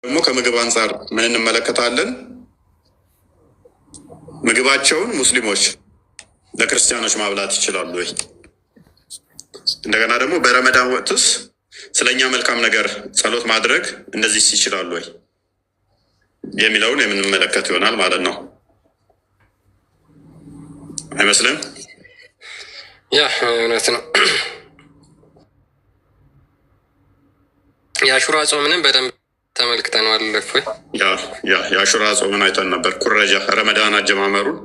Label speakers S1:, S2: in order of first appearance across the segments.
S1: ደግሞ ከምግብ አንጻር ምን እንመለከታለን? ምግባቸውን ሙስሊሞች ለክርስቲያኖች ማብላት ይችላሉ ወይ? እንደገና ደግሞ በረመዳን ወቅትስ ስለኛ መልካም ነገር ጸሎት ማድረግ እነዚህ ይችላሉ ወይ የሚለውን የምንመለከት ይሆናል ማለት ነው። አይመስልም?
S2: ያ እውነት ነው። የአሹራ ጾምንም በደንብ ተመልክተነዋል።
S1: የአሹራ ጾምን አይተን ነበር። ኩረጃ ረመዳን አጀማመሩን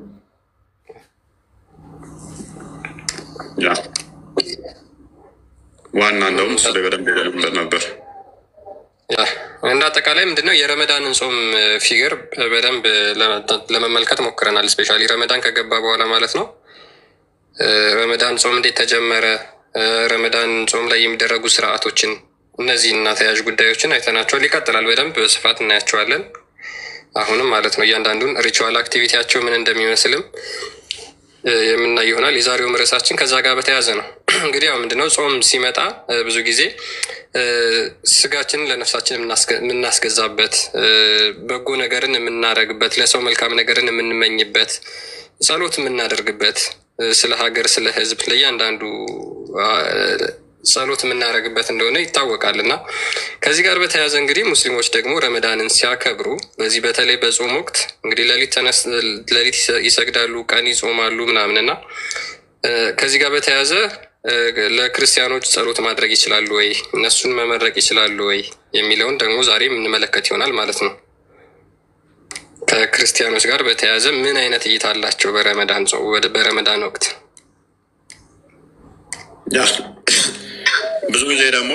S1: ዋና እንደውም እሱ ላይ በደንብ ሄደንበት ነበር።
S2: እንደ አጠቃላይ ምንድነው የረመዳንን ጾም ፊገር በደንብ ለመመልከት ሞክረናል። ስፔሻሊ ረመዳን ከገባ በኋላ ማለት ነው። ረመዳን ጾም እንዴት ተጀመረ፣ ረመዳን ጾም ላይ የሚደረጉ ስርዓቶችን፣ እነዚህ እና ተያያዥ ጉዳዮችን አይተናቸዋል። ይቀጥላል፣ በደንብ በስፋት እናያቸዋለን አሁንም ማለት ነው። እያንዳንዱን ሪቹዋል አክቲቪቲያቸው ምን እንደሚመስልም የምናይ ይሆናል። የዛሬውም ርዕሳችን ከዛ ጋር በተያያዘ ነው። እንግዲህ ያው ምንድነው ጾም ሲመጣ ብዙ ጊዜ ስጋችንን ለነፍሳችን የምናስገዛበት፣ በጎ ነገርን የምናደርግበት፣ ለሰው መልካም ነገርን የምንመኝበት፣ ጸሎት የምናደርግበት፣ ስለ ሀገር፣ ስለ ሕዝብ ለእያንዳንዱ ጸሎት የምናደርግበት እንደሆነ ይታወቃል። እና ከዚህ ጋር በተያያዘ እንግዲህ ሙስሊሞች ደግሞ ረመዳንን ሲያከብሩ በዚህ በተለይ በጾም ወቅት እንግዲህ ሌሊት ይሰግዳሉ፣ ቀን ይጾማሉ ምናምን እና ከዚህ ጋር በተያያዘ ለክርስቲያኖች ጸሎት ማድረግ ይችላሉ ወይ፣ እነሱን መመረቅ ይችላሉ ወይ የሚለውን ደግሞ ዛሬ የምንመለከት ይሆናል ማለት ነው። ከክርስቲያኖች ጋር በተያያዘ ምን አይነት እይታ አላቸው በረመዳን ወቅት?
S1: ብዙ ጊዜ ደግሞ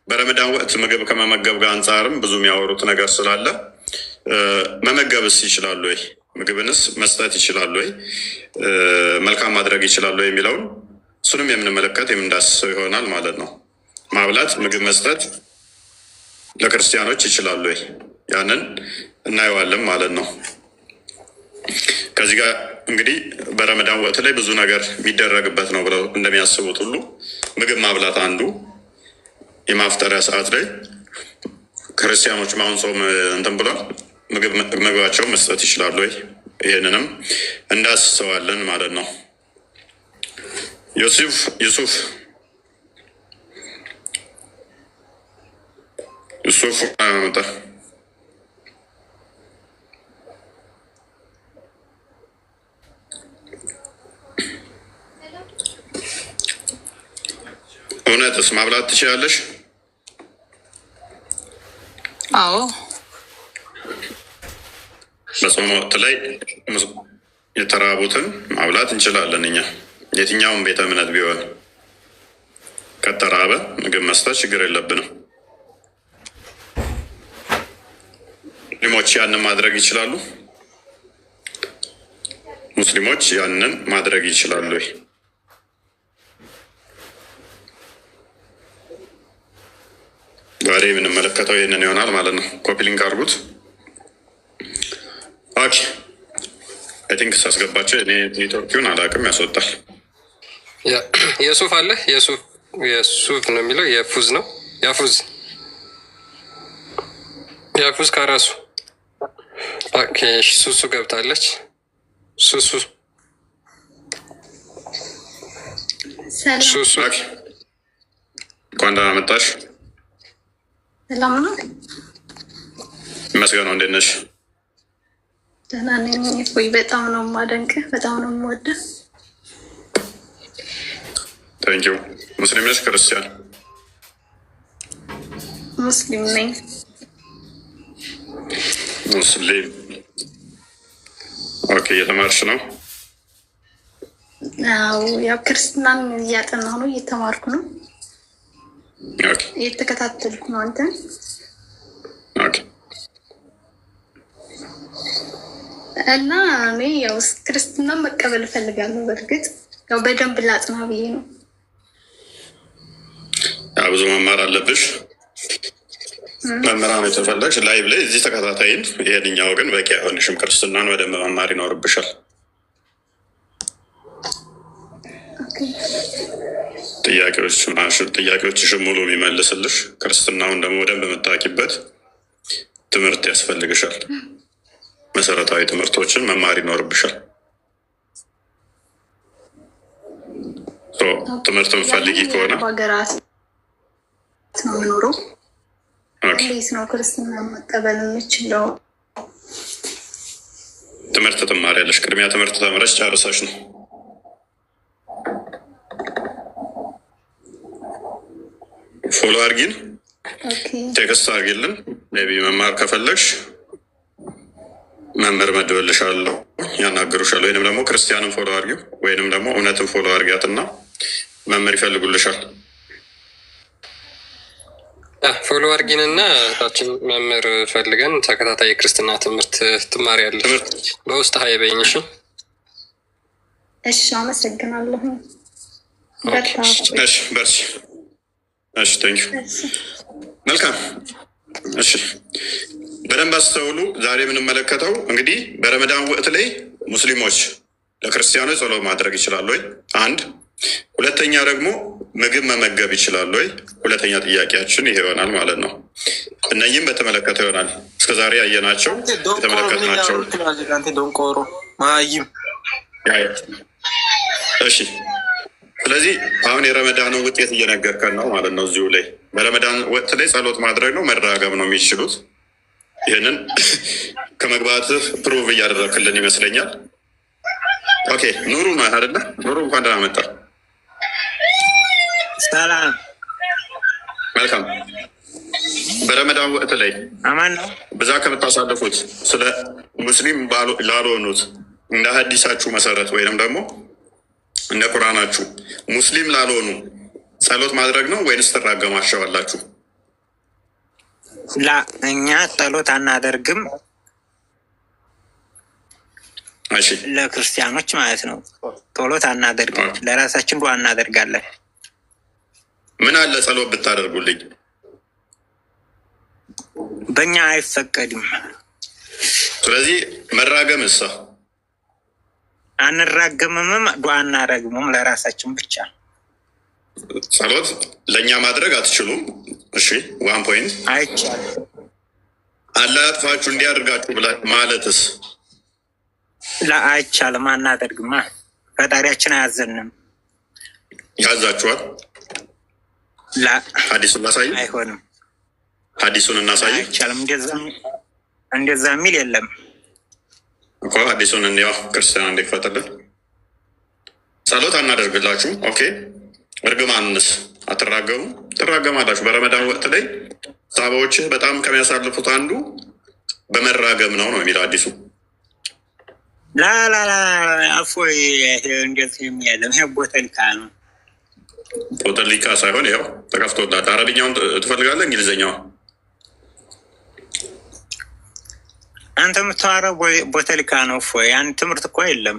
S1: በረመዳን ወቅት ምግብ ከመመገብ ጋር አንጻርም ብዙ የሚያወሩት ነገር ስላለ መመገብስ ይችላሉ ወይ፣ ምግብንስ መስጠት ይችላሉ ወይ፣ መልካም ማድረግ ይችላሉ የሚለውን እሱንም የምንመለከት የምንዳስሰው ይሆናል ማለት ነው። ማብላት፣ ምግብ መስጠት ለክርስቲያኖች ይችላሉ ወይ፣ ያንን እናየዋለን ማለት ነው። ከዚህ ጋር እንግዲህ በረመዳን ወቅት ላይ ብዙ ነገር የሚደረግበት ነው ብለው እንደሚያስቡት ሁሉ ምግብ ማብላት አንዱ የማፍጠሪያ ሰዓት ላይ ክርስቲያኖች አሁን ጾም እንትን ብሏል፣ ምግባቸውን መስጠት ይችላሉ ወይ? ይህንንም እንዳስሰዋለን ማለት ነው። ዩሱፍ መጣ። እውነትስ ማብላት ትችላለሽ?
S3: አዎ፣
S1: በጾም ወቅት ላይ የተራቡትን ማብላት እንችላለን። እኛ የትኛውም ቤተ እምነት ቢሆን ከተራበ ምግብ መስጠት ችግር የለብንም። ሙስሊሞች ያንን ማድረግ ይችላሉ? ሙስሊሞች ያንን ማድረግ ይችላሉ ወይ? ዛሬ የምንመለከተው ይህንን ይሆናል ማለት ነው። ኮፒ ሊንክ አድርጉት። ኦኬ፣ አይ ቲንክ ሳስገባቸው እኔ ኔትወርኪውን አላውቅም፣ ያስወጣል።
S2: የሱፍ አለ፣ የሱፍ ነው የሚለው፣ የፉዝ ነው፣ ያፉዝ ከራሱ ኦኬ። ሱሱ ገብታለች። ሱሱ
S1: እንኳን ደህና መጣሽ።
S3: ሰላም ነው።
S1: ይመስገነው። እንዴት ነሽ?
S3: ደህና ነኝ። ቆይ በጣም ነው የማደንቅህ፣ በጣም ነው የምወደው።
S1: ታንኪዩ። ሙስሊም ነሽ ክርስቲያን?
S3: ሙስሊም ነኝ።
S1: ሙስሊም። ኦኬ። እየተማርሽ ነው?
S3: አዎ፣ ያው ክርስትናን እያጠናሁ ነው፣ እየተማርኩ ነው፣ እየተከታተልኩ ነው። አንተ?
S1: ኦኬ።
S3: እና እኔ ያው ክርስትናን መቀበል እፈልጋለሁ። በእርግጥ ያው በደንብ ላጥና ብዬ ነው።
S1: ያው ብዙ መማር አለብሽ። መምህራን የተፈለግሽ ላይቭ ላይ እዚህ ተከታታይን። ይሄንኛው ግን በቂ አይሆንሽም። ክርስትናን በደንብ መማር ይኖርብሻል። ጥያቄዎችሽን ሙሉ የሚመልስልሽ ክርስትናውን ደግሞ በደንብ የምታውቂበት ትምህርት ያስፈልግሻል። መሰረታዊ ትምህርቶችን መማር ይኖርብሻል። ትምህርቱን ፈልጊ ከሆነ
S3: ሀገራት ነው የምኖረው። እንዴት ነው ክርስትና መቀበል የምችለው?
S1: ትምህርት ትማሪያለሽ። ቅድሚያ ትምህርት ተምረሽ ጨርሰሽ ነው። ፎሎ አርጊን፣ ቴክስት አርጊልን። ሜይ ቢ መማር ከፈለግሽ መምህር መድበልሻለሁ፣ ያናግሩሻል። ወይንም ደግሞ ክርስቲያንን ፎሎ አርጊው፣ ወይንም ደግሞ እውነትን ፎሎ አርጊያትና መምህር ይፈልጉልሻል።
S2: ፎሎ አርጊንና ታችን መምህር ፈልገን ተከታታይ የክርስትና ትምህርት ትማሪያለሽ። በውስጥ ሀይ በይኝ።
S3: እሺ፣ አመሰግናለሁ።
S1: እሺ፣ በርቺ። እሺ፣ ቴንክ ዩ። መልካም። እሺ፣ በደንብ አስተውሉ። ዛሬ የምንመለከተው እንግዲህ በረመዳን ወቅት ላይ ሙስሊሞች ለክርስቲያኖች ጸሎት ማድረግ ይችላሉ ወይ? አንድ። ሁለተኛ ደግሞ ምግብ መመገብ ይችላሉ ወይ? ሁለተኛ ጥያቄያችን ይሄ ይሆናል ማለት ነው። እነዚህም በተመለከተ ይሆናል እስከዛሬ ያየናቸው የተመለከትናቸው። እሺ፣ ስለዚህ አሁን የረመዳኑ ውጤት እየነገርከን ነው ማለት ነው። እዚሁ ላይ በረመዳን ወቅት ላይ ጸሎት ማድረግ ነው መራገብ ነው የሚችሉት። ይህንን ከመግባትህ ፕሩቭ እያደረክልን ይመስለኛል። ኦኬ፣ ኑሩ ነህ አይደለ? ኑሩ እንኳን ደህና መጣ።
S4: ሰላም።
S1: መልካም። በረመዳን ወቅት ላይ
S4: አማን ነው
S1: በዛ ከምታሳልፉት ስለ ሙስሊም ላልሆኑት እንደ ሀዲሳችሁ መሰረት ወይንም ደግሞ እንደ ቁርአናችሁ ሙስሊም ላልሆኑ ጸሎት ማድረግ ነው ወይንስ ትራገማቸዋላችሁ?
S4: ላ እኛ ጸሎት አናደርግም።
S1: እሺ፣
S4: ለክርስቲያኖች ማለት ነው። ጸሎት አናደርግም፣ ለራሳችን ዱዓ እናደርጋለን።
S1: ምን አለ ጸሎት ብታደርጉልኝ?
S4: በእኛ አይፈቀድም።
S1: ስለዚህ መራገም እሳ
S4: አንራገምምም፣ ዱዓ እናደርግምም፣ ለራሳችን ብቻ።
S1: ጸሎት ለእኛ ማድረግ አትችሉም። እሺ፣ ዋን ፖይንት
S4: አይቻልም።
S1: አላህ ያጥፋችሁ እንዲያደርጋችሁ ብላ ማለትስ?
S4: አይቻልም፣ አናደርግማ። ፈጣሪያችን አያዘንም።
S1: ያዛችኋል? ሀዲሱን እናሳይ።
S4: አይሆንም።
S1: ሀዲሱን እናሳይ።
S4: አይቻልም። እንደዛ የሚል የለም
S1: እኮ ሀዲሱን እንዲያው ክርስቲያን እንዲፈጥልን ጸሎት አናደርግላችሁ። ኦኬ፣ እርግማንስ አትራገሙ? ትራገማላችሁ። በረመዳን ወቅት ላይ ሳባዎችህ በጣም ከሚያሳልፉት አንዱ በመራገም ነው የሚለው አዲሱ።
S4: ላላላ አፎይ እንደዚህ የሚያለም ይሄ ቦተሊካ ነው።
S1: ቦተሊካ ሳይሆን ይኸው ተከፍቶላል። አረብኛውን ትፈልጋለህ? እንግሊዝኛውን? አንተ
S4: የምታወራው ቦተሊካ ነው። ፎይ ያን ትምህርት እኮ የለም።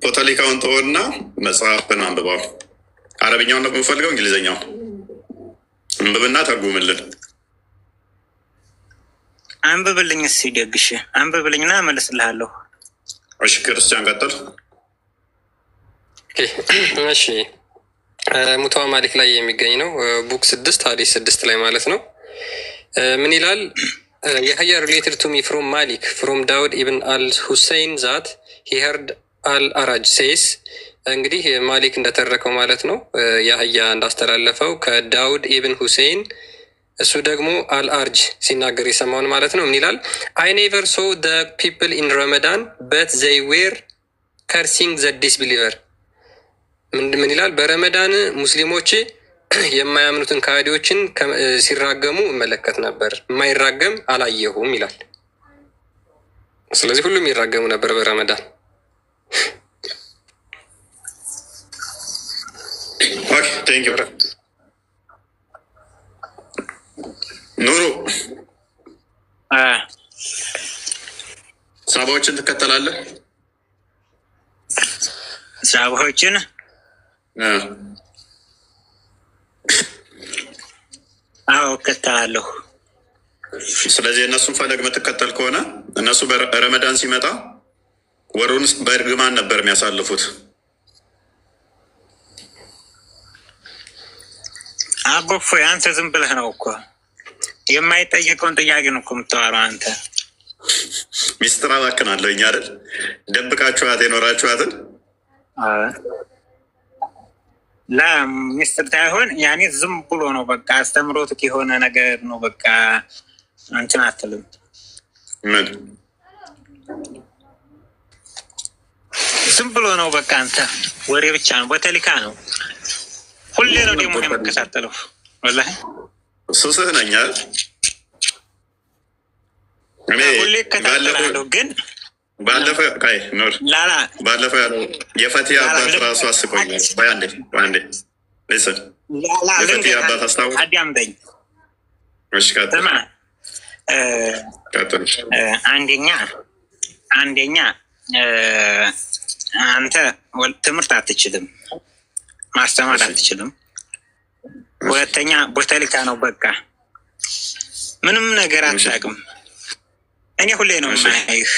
S1: ቦተሊካውን ተወና መጽሐፍን አንብባው። አረብኛውን ነው የምፈልገው? እንግሊዝኛውን አንብብና ተርጉምልን።
S4: አንብብልኝ እስኪ ደግሽ አንብብልኝና እመልስልሃለሁ።
S1: እሺ፣ ክርስቲያን ቀጥል።
S2: እሺ፣ ሙተዋ ማሊክ ላይ የሚገኝ ነው። ቡክ 6 ሀዲስ 6 ላይ ማለት ነው። ምን ይላል? የህያ ሪሌትድ ቱ ሚ ፍሮም ማሊክ ፍሮም ዳውድ ኢብን አል ሁሴይን ዛት ሂ ሄርድ አል አራጅ ሴይስ። እንግዲህ ማሊክ እንደተረከው ማለት ነው። የህያ እንዳስተላለፈው ከዳውድ ኢብን ሁሴይን፣ እሱ ደግሞ አልአርጅ ሲናገር የሰማውን ማለት ነው። ምን ይላል? አይ ኔቨር ሶ ደ ፒፕል ኢን ረመዳን በት ዘይ ዌር ከርሲንግ ዘ ዲስቢሊቨር። ምን ይላል? በረመዳን ሙስሊሞች የማያምኑትን ከሃዲዎችን ሲራገሙ እመለከት ነበር፣ የማይራገም አላየሁም ይላል። ስለዚህ ሁሉም ይራገሙ ነበር በረመዳን።
S1: ኦኬ፣ ቴንክ ዩ። ኑሩ ሳባዎችን ትከተላለህ?
S4: ሳባዎችን አዎ እከተላለሁ።
S1: ስለዚህ እነሱን ፈለግ የምትከተል ከሆነ እነሱ በረመዳን ሲመጣ ወሩን በእርግማን ነበር የሚያሳልፉት።
S4: አቦፎ አንተ ዝም ብለህ ነው እኮ የማይጠየቀውን ጥያቄ ነው እኮ የምታወራው አንተ።
S1: ሚስጥር አባክናለሁ እኛ አይደል ደብቃችኋት የኖራችኋትን
S4: ለሚስጥር ሳይሆን ያኔ ዝም ብሎ ነው በቃ አስተምሮት የሆነ ነገር ነው በቃ አንቺን አትልም።
S1: ምን
S4: ዝም ብሎ ነው በቃ አንተ ወሬ ብቻ ነው በተሊካ ነው ሁሌ ነው ደግሞ የምከታተለው። ወላሂ
S1: ሱስህ ነኝ አይደል? እኔ
S4: ሁሌ እከታተላለሁ ግን
S1: ባለፈው ቃይ ኖር ባለፈው ያለው የፈቲያ አባት ራሱ አስቆኛል። ባንዴ ሊስን የፈቲያ አባት አስታውስ
S4: አዳምጠኝ።
S1: እሺ
S4: ስማ
S1: ቀጥል።
S4: አንደኛ አንተ ትምህርት አትችልም፣ ማስተማር አትችልም። ሁለተኛ ቦተሊካ ነው በቃ ምንም ነገር አታውቅም። እኔ ሁሌ ነው ማይህ።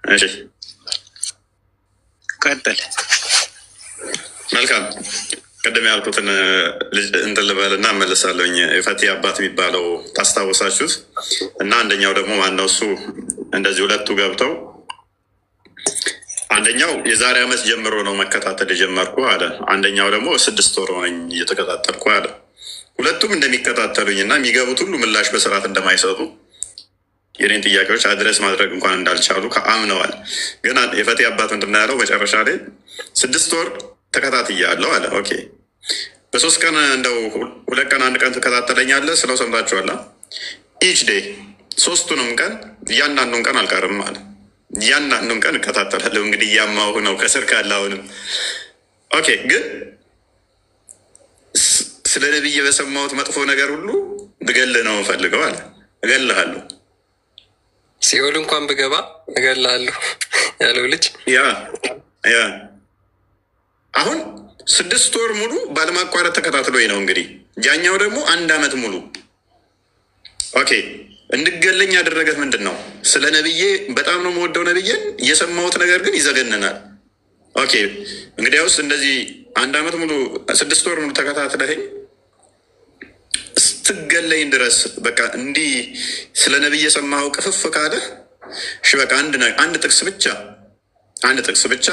S1: እሺ
S4: ቀጥል።
S1: መልካም ቅድም ያልኩትን እንትን ልበልና እመልሳለሁኝ። የፈቲ አባት የሚባለው ታስታውሳችሁት እና አንደኛው ደግሞ ማነው እሱ እንደዚህ ሁለቱ ገብተው አንደኛው የዛሬ ዓመት ጀምሮ ነው መከታተል የጀመርኩ አለ። አንደኛው ደግሞ 6 ወር ሆነኝ እየተከታተልኩ አለ። ሁለቱም እንደሚከታተሉኝ እና የሚገቡት ሁሉ ምላሽ በስርዓት እንደማይሰጡ የኔን ጥያቄዎች አድረስ ማድረግ እንኳን እንዳልቻሉ አምነዋል። ግን የፈቲ አባት ምንድን ያለው መጨረሻ ላይ 6 ወር ተከታትያለሁ አለ። ኦኬ በ3 ቀን እንደው 2 ቀን 1 ቀን ትከታተለኛለህ ስለው ሰምታችኋላ። ኢች ዴይ 3ቱንም ቀን እያንዳንዱን ቀን አልቀርም አለ። እያንዳንዱን ቀን እከታተላለሁ። እንግዲህ እያማሁ ነው ከስር ካለ አሁንም። ኦኬ ግን ስለ ነብይ በሰማሁት መጥፎ ነገር ሁሉ ብገልህ ነው ፈልገው አለ። እገልሃለሁ፣
S2: ሲኦል እንኳን ብገባ እገልሃለሁ ያለው ልጅ
S1: ያ አሁን 6 ወር ሙሉ ባለማቋረጥ ተከታትሎኝ ነው እንግዲህ። ያኛው ደግሞ 1 ዓመት ሙሉ ኦኬ እንድገለኝ ያደረገት ምንድን ነው? ስለ ነብዬ በጣም ነው የምወደው ነብዬን፣ እየሰማሁት ነገር ግን ይዘገንናል። ኦኬ እንግዲያውስ እንደዚህ 1 ዓመት ሙሉ 6 ወር ሙሉ ተከታትለኝ ስትገለኝ ድረስ በቃ እንዲህ ስለ ነብይ የሰማኸው ቅፍፍ ካለ እሺ በቃ አንድ ጥቅስ ብቻ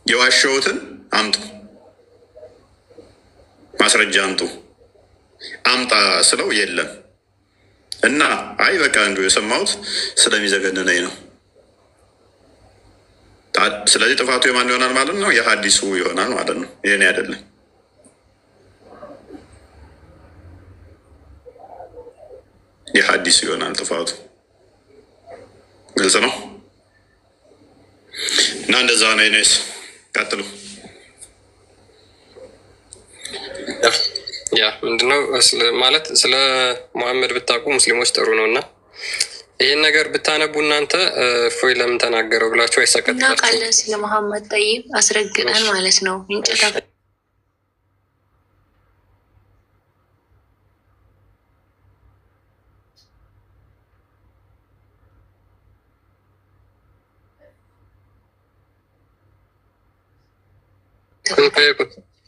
S1: የዋሸሁትን አምጡ፣ ማስረጃ አምጣ ስለው የለም እና አይ በቃ እንዱ የሰማሁት ስለሚዘገንነኝ ነው። ስለዚህ ጥፋቱ የማን ይሆናል ማለት ነው? የሀዲሱ ይሆናል ማለት ነው። ይሄኔ አይደለም። የሀዲሱ ይሆናል ጥፋቱ። ግልጽ ነው እና እንደዛ ነው። ኔስ ቀጥሉ።
S2: ያ ምንድነው ማለት ስለ ሙሐመድ ብታውቁ ሙስሊሞች ጥሩ ነው እና ይህን ነገር ብታነቡ እናንተ እፎይ ለምን ተናገረው ብላችሁ አይሰቀጥላችሁ።
S5: እናውቃለን ስለ መሐመድ ጠይብ አስረግጠን ማለት ነው። እንጨታ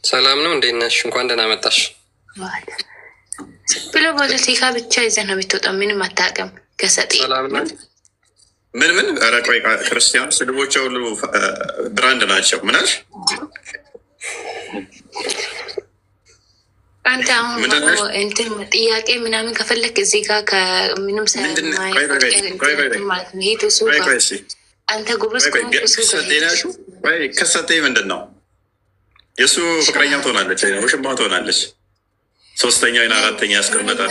S2: ሰላም ነው፣ እንዴት ነሽ? እንኳን ደህና መጣሽ
S5: ብሎ ፖለቲካ ብቻ ይዘህ ነው የምትወጣው። ምንም አታውቅም። ከሰጤ
S1: ምን ኧረ ቆይ ክርስቲያን ስድቦች ሁሉ ብራንድ ናቸው። ምናሽ
S5: አንተ አሁን እንትን ጥያቄ ምናምን ከፈለክ እዚህ ጋር ከምንም ማለት ነው። ይሄ ተሱ አንተ ጉብስ
S1: ከሰጤ ምንድን ነው? የእሱ ፍቅረኛ ትሆናለች፣ ውሽማ ትሆናለች። 3ኛ ወይ 4ኛ ያስቀመጣል።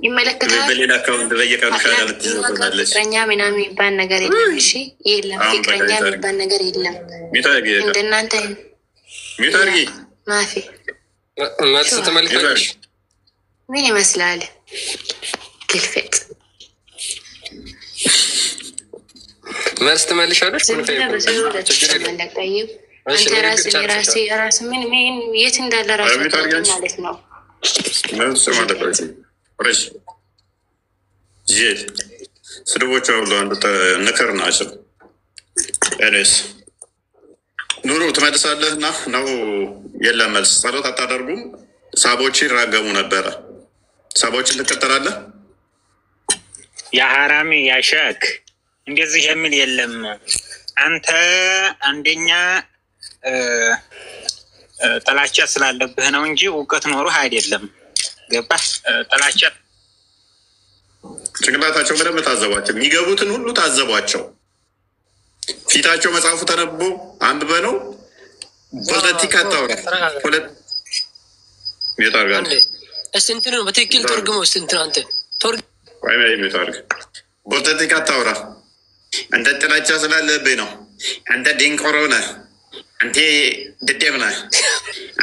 S5: ይመለከታል።
S1: በሌላ አካውንት በየቀኑ ሻዳ ልትይዘው ትሆናለች።
S5: ፍቅረኛ ምናምን የሚባል ነገር የለም። እሺ የለም፣ ፍቅረኛ የሚባል ነገር የለም። እንደናንተ
S1: ሚዩት አድርጊ።
S5: ማፊ
S2: መልስ ትመልካለች።
S5: ምን ይመስላል? ግልፍጥ
S2: መልስ ትመልሻለች።
S5: አንተ ራስ ምን የት እንዳለ ራሱ ማለት ነው።
S1: ስድቦቿ ሁሉ አንዱ ንክር ናቸው። ኔስ ኑሩ ትመልሳለህ እና ነው የለም መልስ ጸሎት አታደርጉም። ሳቦች ይራገሙ ነበረ። ሳቦችን ትከተላለህ?
S4: የሐራሚ ያሸክ እንደዚህ የሚል የለም። አንተ አንደኛ ጥላቻ ስላለብህ ነው እንጂ እውቀት ኖሮህ አይደለም። ገባህ? ጥላቻ
S1: ጭንቅላታቸው በደንብ ታዘቧቸው። የሚገቡትን ሁሉ ታዘቧቸው። ፊታቸው መጽሐፉ ተነቦ አንብበ ነው። ፖለቲካ ታውራ ሚታርጋል
S6: እስንት ነው በትክክል ተርጉመው እስንት ነው አንተ
S1: ሚታርግ ፖለቲካ ታውራ። አንተ ጥላቻ ስላለብህ ነው። አንተ ደንቆሮ ነህ። አንተ ደደብ ነህ።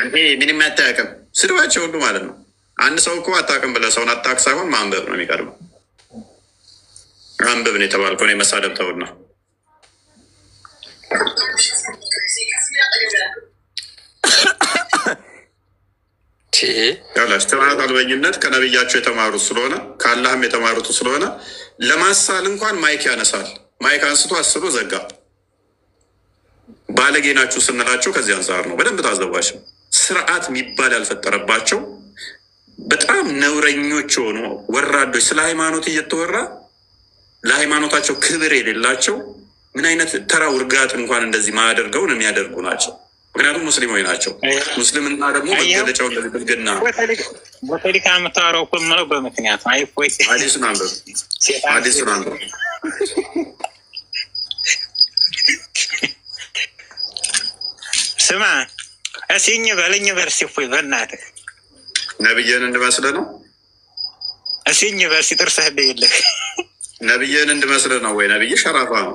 S1: አንተ ምንም አታውቅም። ስድባቸው ሁሉ ማለት ነው። አንድ ሰው እኮ አታውቅም ብለህ ሰውን አታውቅ ሳይሆን ማንበብ ነው የሚቀድመው። አንብብ ነው የተባልከው። እኔ መሳደብ ተውና ያላስተማራት አልበኝነት ከነብያቸው የተማሩት ስለሆነ ከአላህም የተማሩት ስለሆነ ለማሳል እንኳን ማይክ ያነሳል። ማይክ አንስቶ አስሎ ዘጋ። ባለጌ ናችሁ ስንላቸው ከዚህ አንጻር ነው። በደንብ ታዘቧቸው። ስርዓት የሚባል ያልፈጠረባቸው በጣም ነውረኞች የሆኑ ወራዶች፣ ስለ ሃይማኖት እየተወራ ለሃይማኖታቸው ክብር የሌላቸው ምን አይነት ተራ ውርጋጥ እንኳን እንደዚህ ማያደርገውን የሚያደርጉ ናቸው። ምክንያቱም ሙስሊሞች ናቸው። ሙስሊምና ደግሞ መገለጫው ለብልግና
S4: በተሊካ የምታወራው እኮ የምለው በምክንያት ነው።
S1: አዲሱን አንብብ፣ አዲሱን አንብብ።
S4: ስማ እስኝ በልኝ በርሲ እፎይ በእናትህ
S1: ነብዬን እንድመስልህ ነው።
S4: እስኝ በርሲ ጥርስህ የለህ
S1: ነብዬን እንድመስልህ ነው ወይ? ነብይ ሸራፋ ነው።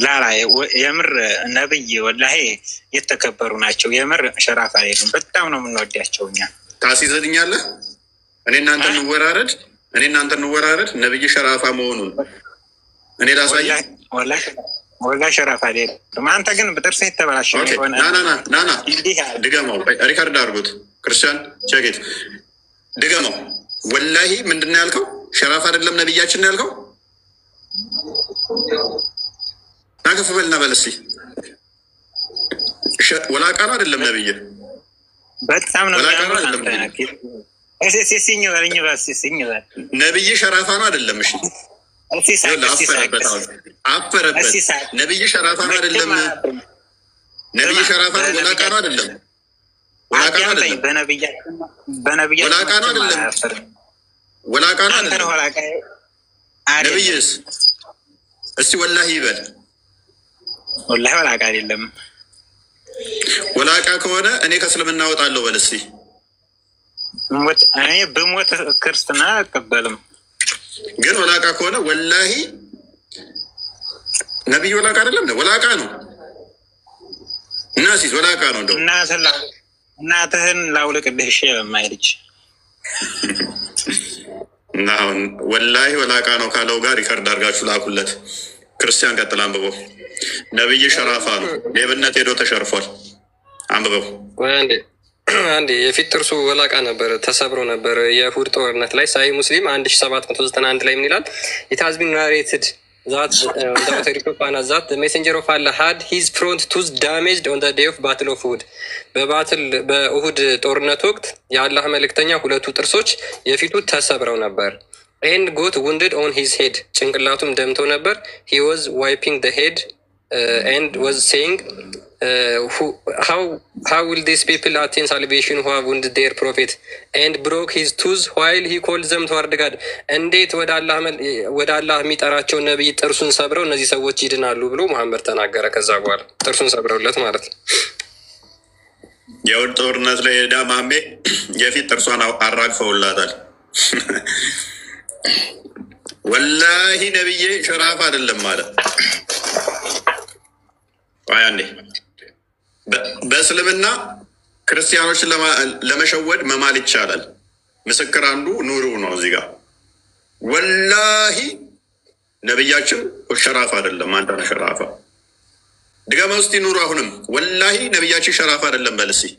S4: ላላ የምር ነብይ ወላሂ የተከበሩ ናቸው። የምር ሸራፋ አይደሉም። በጣም ነው የምንወዳቸው እኛ።
S1: ታስይዘኛለህ? እኔ እናንተ እንወራረድ ነብይ ሸራፋ መሆኑን እኔ ላሳይ።
S4: ወላሂ ሸራፋ አይደሉም። አንተ ግን በጥርስህ የተበላሸ ሆነ።
S1: ናና ድገመው፣ ሪካርድ አድርጉት። ክርስቲያን ቸጌት ድገመው። ወላሂ ምንድን ነው ያልከው? ሸራፋ አይደለም ነብያችን ነው ያልከው? ናከፍ በልና በለሲ ወላቃ ነው አይደለም ነብይ?
S4: በጣም ነው
S1: ነብይ ሸራፋ ነው አይደለም? እሺ አፈረበት። ነብይ ሸራፋ ነው አይደለም? ነብይ ሸራፋ ነው ወላቃ ነው አይደለም? ወላቃ ነው አይደለም? ወላቃ ነው አይደለም? ወላቃ ነው አይደለም? ነብይስ እስቲ ወላሂ ይበል።
S4: ወላሂ ወላቃ አይደለም።
S1: ወላቃ ከሆነ እኔ ከእስልምና እወጣለሁ በል እስኪ።
S4: እኔ ብሞት ክርስትና አልቀበልም።
S1: ግን ወላቃ ከሆነ ወላሂ ነብይ ወላቃ አይደለም? ወላቃ ነው። እናሲስ ወላቃ ነው። እንደው
S4: እናትህን ላውልቅልህ እሺ የማይልጅ
S1: እና አሁን ወላሂ ወላቃ ነው ካለው ጋር ሪከርድ አድርጋችሁ ላኩለት። ክርስቲያን ቀጥል አንብበው። ነብይ ሸራፋ ነው። ሌብነት ሄዶ ተሸርፏል። አንብበው።
S2: አንዴ የፊት ጥርሱ ወላቃ ነበር፣ ተሰብሮ ነበር የሁድ ጦርነት ላይ። ሳሂህ ሙስሊም 1791 ላይ ምን ይላል? ኢት ሃዝ ቢን ናሬትድ ዛት ዛት ሜሴንጀር ኦፍ አላህ had his front tooth damaged on the day of battle of Uhud። በኡሁድ ጦርነት ወቅት የአላህ መልእክተኛ ሁለቱ ጥርሶች የፊቱ ተሰብረው ነበር። and got wounded on his head ጭንቅላቱም ደምቶ ነበር። he was wiping the head and was saying how will these people attain salvation who have wounded their prophet and broke his tooth while he called them toward God። እንዴት ወደ አላህ የሚጠራቸው ነቢይ ጥርሱን ሰብረው እነዚህ ሰዎች ይድናሉ ብሎ መሐመድ ተናገረ። ከዛ በኋላ ጥርሱን ሰብረውለት ማለት ነው።
S1: የውድ ጦርነት ላይ ሄዳ ማሜ የፊት ጥርሷን አራግፈውላታል። ወላሂ ነብዬ ሸራፍ አይደለም ማለት አንዴ በእስልምና ክርስቲያኖችን ለመሸወድ መማል ይቻላል። ምስክር አንዱ ኑሩ ነው። እዚህ ጋር ወላሂ ነብያችን ሸራፍ አይደለም። አንተ ነህ ሸራፋ። ድገመ ውስጥ ኑሩ። አሁንም ወላሂ ነብያችን ሸራፍ አይደለም በል እስኪ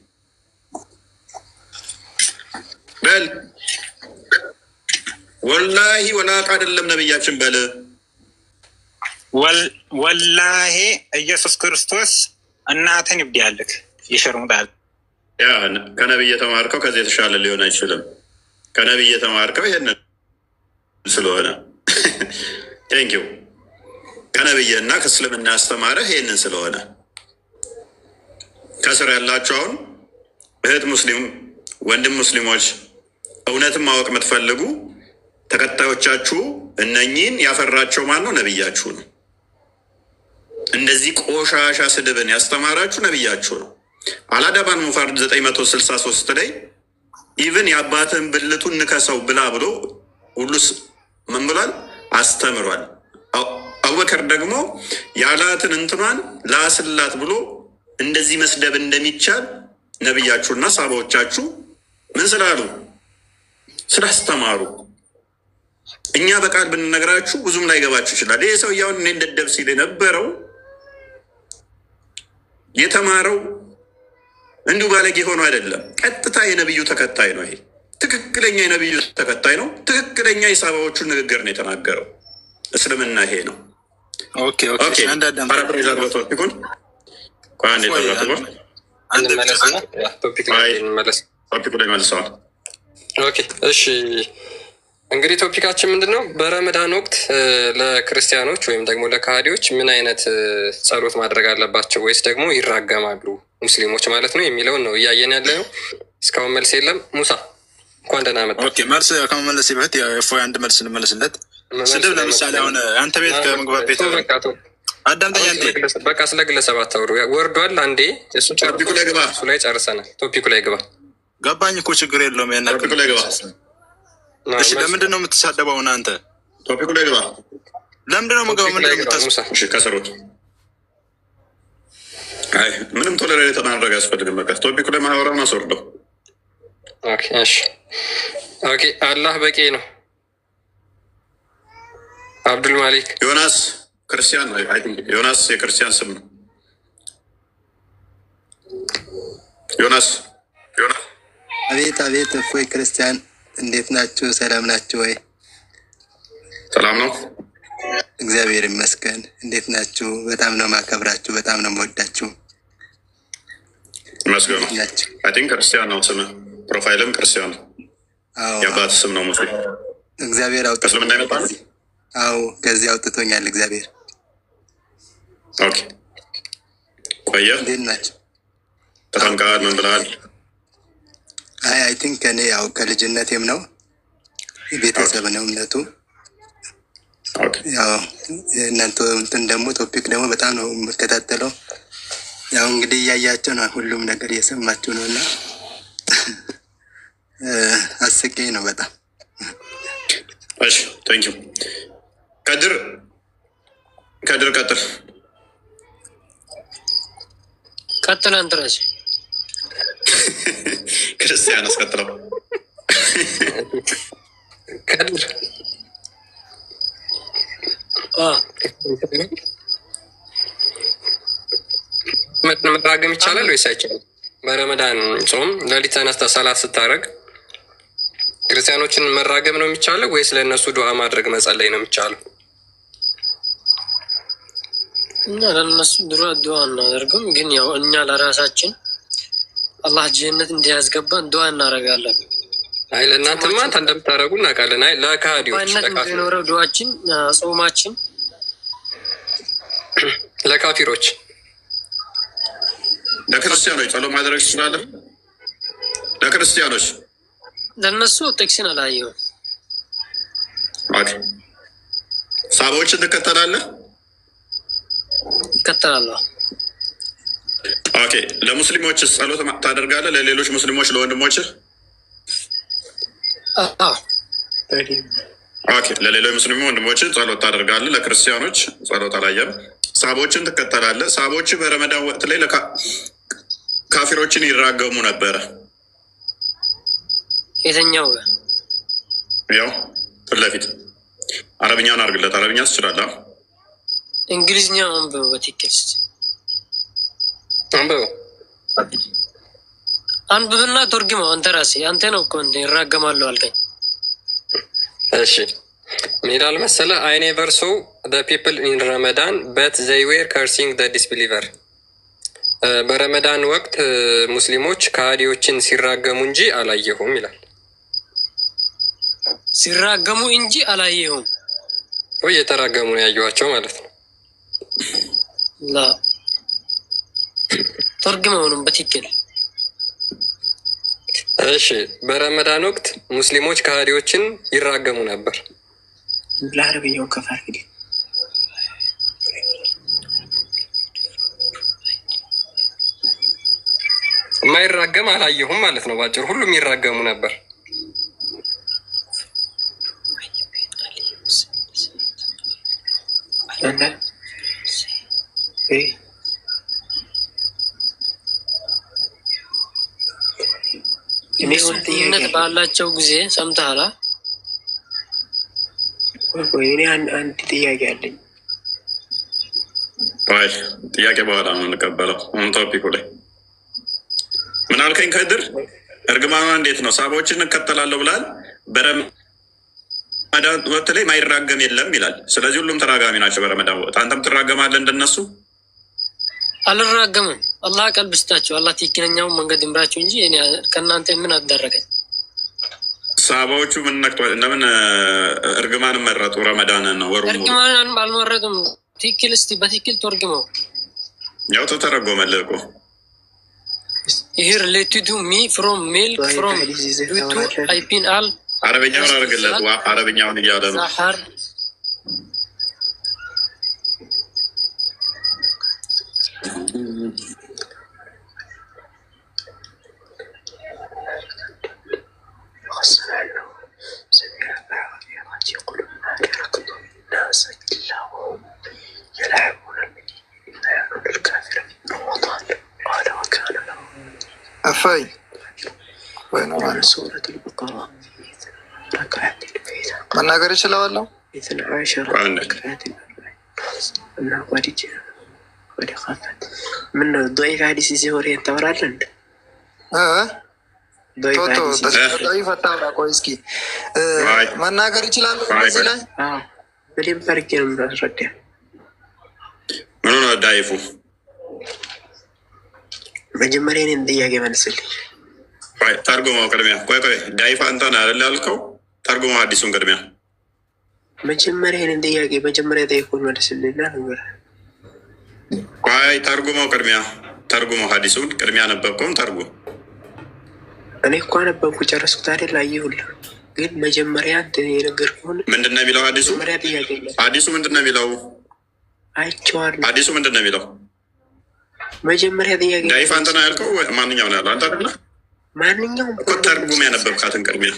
S1: በል። ወላሂ ወላቃ አይደለም ነብያችን በል።
S4: ወላሂ ኢየሱስ ክርስቶስ እናትን ይብዳልክ ይሸርሙዳል።
S1: ያ ከነብይ የተማርከው ከዚህ የተሻለ ሊሆን አይችልም። ከነብይ የተማርከው ይሄንን ስለሆነ ቴንኪው። ከነብይና ከእስልምና ያስተማረህ ይሄንን ስለሆነ ከስር ያላችሁ አሁን እህት ሙስሊም ወንድም ሙስሊሞች እውነትን ማወቅ የምትፈልጉ ተከታዮቻችሁ እነኚህን ያፈራቸው ማን ነው? ነብያችሁ ነው። እንደዚህ ቆሻሻ ስድብን ያስተማራችሁ ነብያችሁ ነው። አላዳባን ሙፋርድ 963 ላይ ኢቭን የአባትን ብልቱን ንከሰው ብላ ብሎ ሁሉስ ምን ብሏል? አስተምሯል። አቡበከር ደግሞ ያላትን እንትኗን ላስላት ብሎ እንደዚህ መስደብ እንደሚቻል ነብያችሁና ሳባዎቻችሁ ምን ስላሉ? ስላስተማሩ። እኛ በቃል ብንነግራችሁ ብዙም ላይገባችሁ ይችላል። ይህ ሰው ያውን እኔ እንደደብ ሲል የነበረው የተማረው እንዲሁ ባለጌ ሆኖ አይደለም። ቀጥታ የነብዩ ተከታይ ነው። ይሄ ትክክለኛ የነብዩ ተከታይ ነው። ትክክለኛ የሳባዎቹን ንግግር ነው የተናገረው። እስልምና ይሄ ነው።
S2: እሺ እንግዲህ ቶፒካችን ምንድን ነው? በረመዳን ወቅት ለክርስቲያኖች ወይም ደግሞ ለካሃዲዎች ምን አይነት ጸሎት ማድረግ አለባቸው ወይስ ደግሞ ይራገማሉ ሙስሊሞች ማለት ነው የሚለውን ነው እያየን ያለ ነው። እስካሁን መልስ የለም። ሙሳ እንኳን ደህና መጣ።
S7: መልስ ከመመለስ በፊት አንድ መልስ እንመለስለት። ስድብ ለምሳሌ አሁን አንተ ቤት ከምግባት ቤት አዳምጠኛ
S2: በቃ ስለ ግለሰብ አታውሩ። ወርዷል። አንዴ እሱ ላይ ጨርሰናል። ቶፒኩ ላይ ግባ።
S7: ገባኝ እኮ ችግር የለውም።
S1: ቶፒኩ ላይ ግባ።
S7: እሺ ለምንድን ነው የምትሳደበው አንተ?
S1: ቶፒኩ ላይ ግባ።
S7: ለምንድን ነው የምገባው? ምንድን ነው የምታስበው?
S1: ከሰሩት አይ ምንም ቶሎ ላይ ተናረጋ ያስፈልግም። በቃ ቶፒኩ ላይ ማህበራውን አስወርደው።
S2: ኦኬ አላህ በቂ ነው። አብዱል ማሊክ
S1: ዮናስ ክርስቲያን ነው። ዮናስ የክርስቲያን ስም ነው። ዮናስ
S8: አቤት አቤት። እፎይ ክርስቲያን እንዴት ናችሁ? ሰላም ናችሁ ወይ?
S1: ሰላም ነው
S8: እግዚአብሔር ይመስገን። እንዴት ናችሁ? በጣም ነው ማከብራችሁ፣ በጣም ነው መወዳችሁ።
S1: ይመስገን ነው። አይ ቲንክ ክርስቲያን ነው ስም፣ ፕሮፋይልም ክርስቲያን ነው። የአባት ስም ነው ሙስሊም።
S8: እግዚአብሔር አውጥቶ
S1: ከእስልምና የመጣ ነው።
S8: አዎ ከዚህ አውጥቶኛል እግዚአብሔር።
S1: ኦኬ ቆየ።
S8: እንዴት ናቸው?
S1: ተጠምቀሃል? ምን ብለሃል?
S8: አይ ቲንክ እኔ ያው ከልጅነቴም ነው ቤተሰብ ነው እምነቱ። ያው እናንተ እንትን ደግሞ ቶፒክ ደግሞ በጣም ነው የምከታተለው። ያው እንግዲህ እያያቸው ነው፣ ሁሉም ነገር እየሰማችሁ ነው እና አስቂኝ ነው በጣም።
S1: እሺ ቴንኪው። ከድር ቀጥል።
S6: ቀጥል አንተ ራስህ
S1: ክርስቲያን አስቀጥለው።
S2: ከድር መራገም ይቻላል ወይስ አይቻልም? በረመዳን ጾም ሌሊት ተነስተህ ሰላት ስታደርግ ክርስቲያኖችን መራገም ነው የሚቻለው ወይስ ለእነሱ ዱዓ ማድረግ መጸለይ ነው የሚቻለው?
S6: እኛ ለእነሱ ዱዓ እናደርግም፣ ግን ያው እኛ ለራሳችን አላህ ጀነት እንዲያስገባን ዱዓ እናደርጋለን።
S2: አይ ለእናንተማ አንተ እንደምታደርጉ እናውቃለን። አይ ለካህዲዎች
S6: ለኖረው ዱዓችን ጾማችን
S2: ለካፊሮች
S1: ለክርስቲያኖች ጸሎት ማድረግ ትችላለህ? ለክርስቲያኖች
S6: ለእነሱ ጥቅስን አላየሁም።
S1: ኦኬ ሳባዎችን ትከተላለህ?
S6: ይከተላለሁ።
S1: ኦኬ ለሙስሊሞች ጸሎት ታደርጋለህ? ለሌሎች ሙስሊሞች ለወንድሞች? ኦኬ ለሌሎች ሙስሊም ወንድሞች ጸሎት ታደርጋለህ? ለክርስቲያኖች ጸሎት አላየም። ሳቦችን ትከተላለህ? ሳቦች በረመዳን ወቅት ላይ ካፊሮችን ይራገሙ ነበረ።
S6: የተኛው
S1: ያው ፊት ለፊት አረብኛውን አድርግለት። አረብኛ ትችላለህ?
S6: እንግሊዝኛ አንብበው በትክክል አንብብና ተርጉመው አንተ ራስህ። አንተ ነው እኮ እንደ ይራገማለሁ አልከኝ።
S2: እሺ ምን ይላል መሰለህ? አይ ኔቨር ሶው ዘ ፒፕል ኢን ረመዳን በት ዘይ ዌር ከርሲንግ ዘ ዲስቢሊቨር። በረመዳን ወቅት ሙስሊሞች ከሃዲዎችን ሲራገሙ እንጂ አላየሁም ይላል።
S6: ሲራገሙ እንጂ አላየሁም
S2: ወይ የተራገሙ ነው ያየኋቸው ማለት ነው።
S6: ላ ተርጉመው ነው በትክክል።
S2: እሺ በረመዳን ወቅት ሙስሊሞች ከሃዲዎችን ይራገሙ ነበር።
S9: ለአረብኛው ከፋር ግዲ
S2: የማይራገም አላየሁም ማለት ነው ባጭሩ። ሁሉም ይራገሙ ነበር።
S6: እምነት ባላቸው ጊዜ ሰምተሃል?
S9: እኔ አንድ ጥያቄ አለኝ።
S1: ጥያቄ በኋላ ነው እንቀበለው። ቶፒኩ ላይ ምን አልከኝ? ከድር እርግማኗ እንዴት ነው? ሳባዎችን እንከተላለሁ ብላል። በረመዳን ወቅት ላይ ማይራገም የለም ይላል። ስለዚህ ሁሉም ተራጋሚ ናቸው በረመዳን ወቅት። አንተም ትራገማለህ እንደነሱ?
S6: አልራገምም። አላህ ቀልብ ስጣቸው። አላህ ትክክለኛውን መንገድ ይምራቸው እንጂ እኔ ከእናንተ ምን አደረገኝ?
S1: ሳባዎቹ ምን ነክቷል? እንደምን እርግማን መረጡ? ረመዳን ነው ወሩ።
S6: እርግማን አልመረጡም። ትክክል። እስቲ በትክክል ተርጉመው።
S1: ያው ተተረጎመልህ እኮ
S6: ይሄ ሪሌትድ ቱ ሚ ፍሮም ሜል ፍሮም ቱ አይፒን አል
S1: አረብኛውን አድርግለት። አረብኛውን እያለ ነው።
S6: ዛሐር
S10: أفاي
S9: سورة البقرة
S10: من نقدر يشيله ولا؟
S9: 12 أنا قد خافت من ضعيف حديث زهوري أنت ورالند
S10: ضعيف التورا كويسكي من نقدر يشيله ولا؟
S9: بدين فرقين من الرد
S1: منو ነው ዳይፉ?
S9: መጀመሪያ እኔን ጥያቄ መልስልኝ።
S1: ተርጉመው ቅድሚያ። ቆይ ዳይፋ አንተ ነህ አይደል ያልከው? ተርጉመው አዲሱን ቅድሚያ።
S9: መጀመሪያ እኔን ጥያቄ መጀመሪያ ጠይቁን መልስልኝና ነገር።
S1: ቆይ ተርጉመው ቅድሚያ። ተርጉመው አዲሱን ቅድሚያ። ነበብከውም ተርጉም።
S9: እኔ እኮ ነበብኩ ጨረስኩት አይደል? አየሁልህ። ግን መጀመሪያ አንተ የነገርኩህን
S1: ምንድን ነው የሚለው አዲሱ? አዲሱ ምንድን ነው የሚለው?
S9: አይቼዋለሁ።
S1: አዲሱ ምንድን ነው የሚለው?
S9: መጀመሪያ ጥያቄ
S1: ዳይፋ አንተ ነህ ያልከው? ማንኛው ነው ያለው? አንተ አይደለ?
S9: ማንኛውም
S1: እኮ ተርጉም ያነበብካትን ቅድሚያ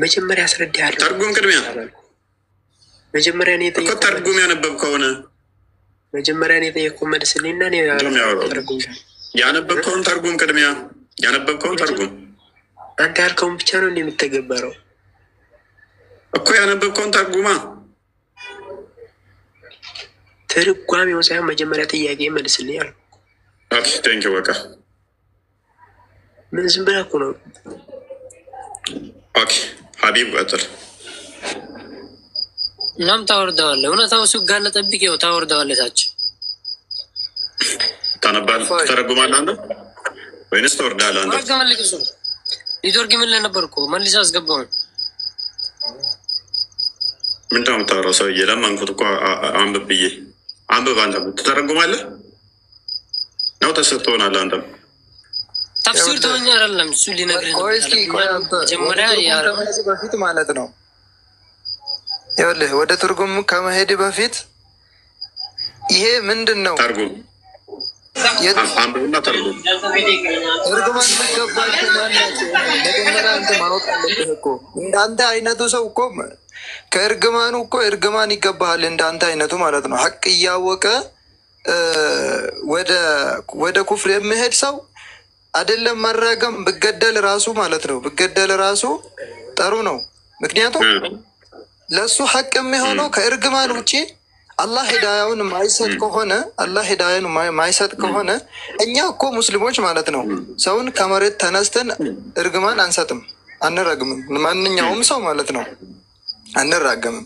S9: መጀመሪያ አስረዳለሁ።
S1: ተርጉም ቅድሚያ።
S9: መጀመሪያ እኔ
S1: እኮ ተርጉም ያነበብከውን
S9: መጀመሪያ እኔ ጠየቅኩህ መልስልኝና እኔ
S1: ያነበብከውን ተርጉም ቅድሚያ። ያነበብከውን ተርጉም።
S9: አንተ ያልከውን ብቻ ነው እንደሚተገበረው
S1: እኮ ያነበብከውን ተርጉማ።
S9: ትርጓሜው ሳይሆን መጀመሪያ ጥያቄ መልስልኝ አልኩ።
S1: ኦኬ ቴንክ ዩ። በቃ
S9: ምን ዝም ብለህ እኮ ነው።
S1: ኦኬ ሀቢብ ቀጥል።
S6: እናም ታወርደዋለህ። እውነታው ሲጋለጥ ጠብቅ። ይኸው ታወርደዋለህ። ታች
S1: ታነባለህ፣ ትተረጉማለህ አንተ ወይንስ ትወርዳለህ አንተ?
S6: ተረጉማለህ። እሱ ሊተርጉምልህ ነበር እኮ መልስ አስገባው።
S1: ምንድን ነው የምታወራው ሰውዬ? ለማንኩት እኮ አንብብ ብዬ። አንብብ አንተ። ትተረጉማለህ ነው ተሰጥቶናል። አንተ
S6: ተፍሲር ተወኛ አይደለም እሱ ሊነግርህ መጀመሪያ
S10: በፊት ማለት ነው። ይኸውልህ ወደ ትርጉም ከመሄድ በፊት ይሄ ምንድን ነው?
S1: ተርጉም አንብብና ተርጉም።
S10: እርግማን የሚገባቸው ማናቸው? መጀመሪያ እንትን ማወቅ አለብህ እኮ። እንዳንተ አይነቱ ሰው እኮ ከእርግማኑ እኮ እርግማን ይገባሃል። እንዳንተ አይነቱ ማለት ነው። ሀቅ እያወቀ ወደ ኩፍር የሚሄድ ሰው አይደለም መራገም፣ ብገደል ራሱ ማለት ነው። ብገደል ራሱ ጥሩ ነው። ምክንያቱም ለእሱ ሀቅ የሚሆነው ከእርግማን ውጭ አላህ ሂዳያውን ማይሰጥ ከሆነ እኛ እኮ ሙስሊሞች ማለት ነው ሰውን ከመሬት ተነስተን እርግማን አንሰጥም፣ አንረግምም። ማንኛውም ሰው ማለት ነው አንራገምም።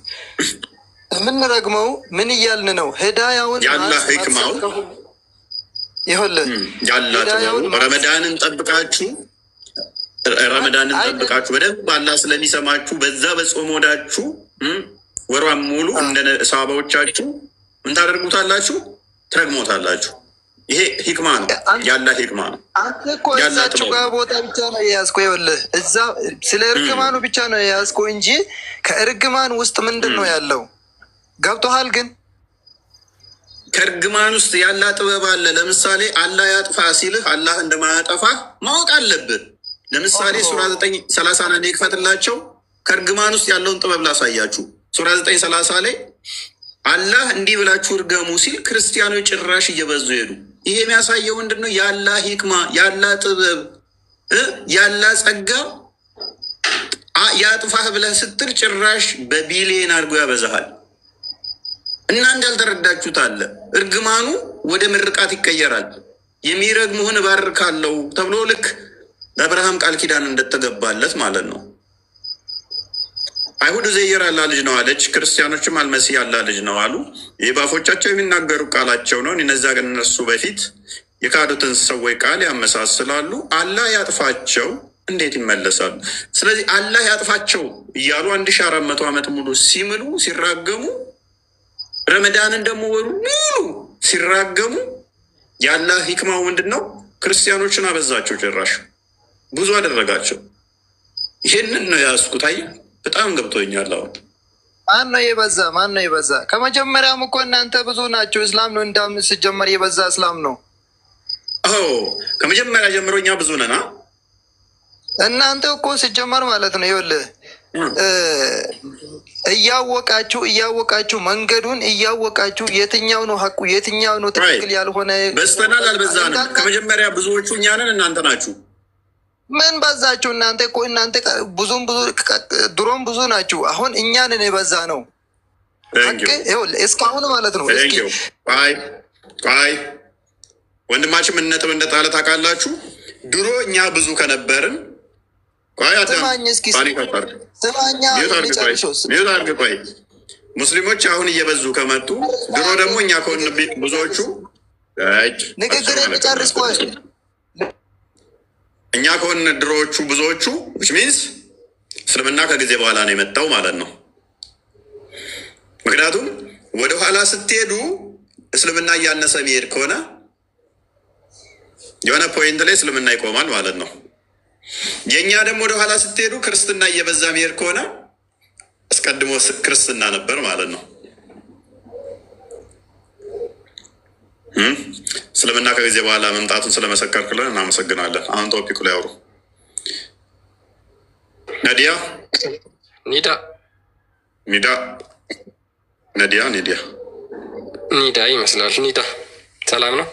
S10: የምንረግመው ምን እያልን ነው? ሂዳያውን
S1: ያለ ህክማው
S10: ይኸውልህ
S1: ረመዳንን ጠብቃችሁ በደንብ አላህ ስለሚሰማችሁ በዛ በጾም ወዳችሁ ወሯን ሙሉ እንደ ሰሃባዎቻችሁ ምን ታደርጉታላችሁ? ትረግሞታላችሁ። ይሄ ሂክማ ነው፣ ያላ ሂክማ ነው።
S10: አንተ እኮ እዛችሁ ጋር ቦታ ብቻ ነው የያዝከው። ይኸውልህ እዛ ስለ እርግማኑ ብቻ ነው የያዝከው እንጂ ከእርግማን ውስጥ ምንድን ነው ያለው? ገብቶሃል? ግን
S1: ከእርግማን ውስጥ ያላ ጥበብ አለ። ለምሳሌ አላህ ያጥፋ ሲልህ አላህ እንደማያጠፋ ማወቅ አለብን። ለምሳሌ ሱራ 9:30 ላይ ይክፈትላቸው። ከእርግማን ውስጥ ያለውን ጥበብ ላሳያችሁ። ሱራ 9:30 ላይ አላህ እንዲህ ብላችሁ እርገሙ ሲል ክርስቲያኖች ጭራሽ እየበዙ ሄዱ። ይሄ የሚያሳየው ምንድን ነው? ያላ ሂክማ፣ ያላ ጥበብ፣ ያላ ጸጋ። ያጥፋህ ብለህ ስትል ጭራሽ በቢሊየን አድርጎ ያበዛሃል። እናንተ ያልተረዳችሁት አለ። እርግማኑ ወደ ምርቃት ይቀየራል። የሚረግሙህን እባርካለሁ ተብሎ ልክ ለአብርሃም ቃል ኪዳን እንደተገባለት ማለት ነው። አይሁድ ኡዘይር ያላ ልጅ ነው አለች፣ ክርስቲያኖችም አልመሲህ ያላ ልጅ ነው አሉ። ይህ በአፎቻቸው የሚናገሩ ቃላቸው ነው። እነዚያ ግን እነሱ በፊት የካዱትን ሰዎች ቃል ያመሳስላሉ። አላህ ያጥፋቸው እንዴት ይመለሳሉ? ስለዚህ አላህ ያጥፋቸው እያሉ 1400 ዓመት ሙሉ ሲምሉ ሲራገሙ፣ ረመዳንን ደግሞ ወሩ ሙሉ ሲራገሙ የአላህ ሂክማው ምንድን ነው? ክርስቲያኖችን አበዛቸው፣ ጭራሽ ብዙ አደረጋቸው። ይህንን ነው ያዝኩት። አየህ፣ በጣም ገብቶኛል። አሁን
S10: ማን ነው የበዛ? ማን ነው የበዛ? ከመጀመሪያም እኮ እናንተ ብዙ ናቸው። እስላም ነው እንዳም ሲጀመር የበዛ እስላም ነው።
S1: አዎ ከመጀመሪያ ጀምሮ እኛ ብዙ ነና።
S10: እናንተ እኮ ሲጀመር ማለት ነው ይኸውልህ እያወቃችሁ መንገዱን እያወቃችሁ የትኛው ነው ሀቁ የትኛው ነው ትክክል ያልሆነ
S1: በስተናል አልበዛንም። ከመጀመሪያ ብዙዎቹ እኛ ነን፣ እናንተ ናችሁ።
S10: ምን በዛችሁ? እናንተ እኮ እናንተ ብዙም ብዙ ድሮም ብዙ ናችሁ። አሁን እኛ ነን የበዛ ነው። ይኸውልህ እስካሁን ማለት ነው። አይ
S1: ወንድማችን ምን ነጥብ እንደጣለ ታውቃላችሁ? ድሮ እኛ ብዙ ከነበርን ሙስሊሞች አሁን እየበዙ ከመጡ ድሮ ደግሞ እኛ ከሆን ብዙዎቹ
S10: ንግግር የሚጨርስ
S1: እኛ ከሆን ድሮዎቹ ብዙዎቹ ሚንስ እስልምና ከጊዜ በኋላ ነው የመጣው ማለት ነው። ምክንያቱም ወደኋላ ስትሄዱ እስልምና እያነሰ የሚሄድ ከሆነ የሆነ ፖይንት ላይ እስልምና ይቆማል ማለት ነው። የእኛ ደግሞ ወደኋላ ስትሄዱ ክርስትና እየበዛ የሚሄድ ከሆነ አስቀድሞ ክርስትና ነበር ማለት ነው። እስልምና ከጊዜ በኋላ መምጣቱን ስለመሰከርክልን እናመሰግናለን። አሁን ቶፒኩ ላይ አውሩ።
S2: ኒዳ ይመስላል። ኒዳ ሰላም ነው።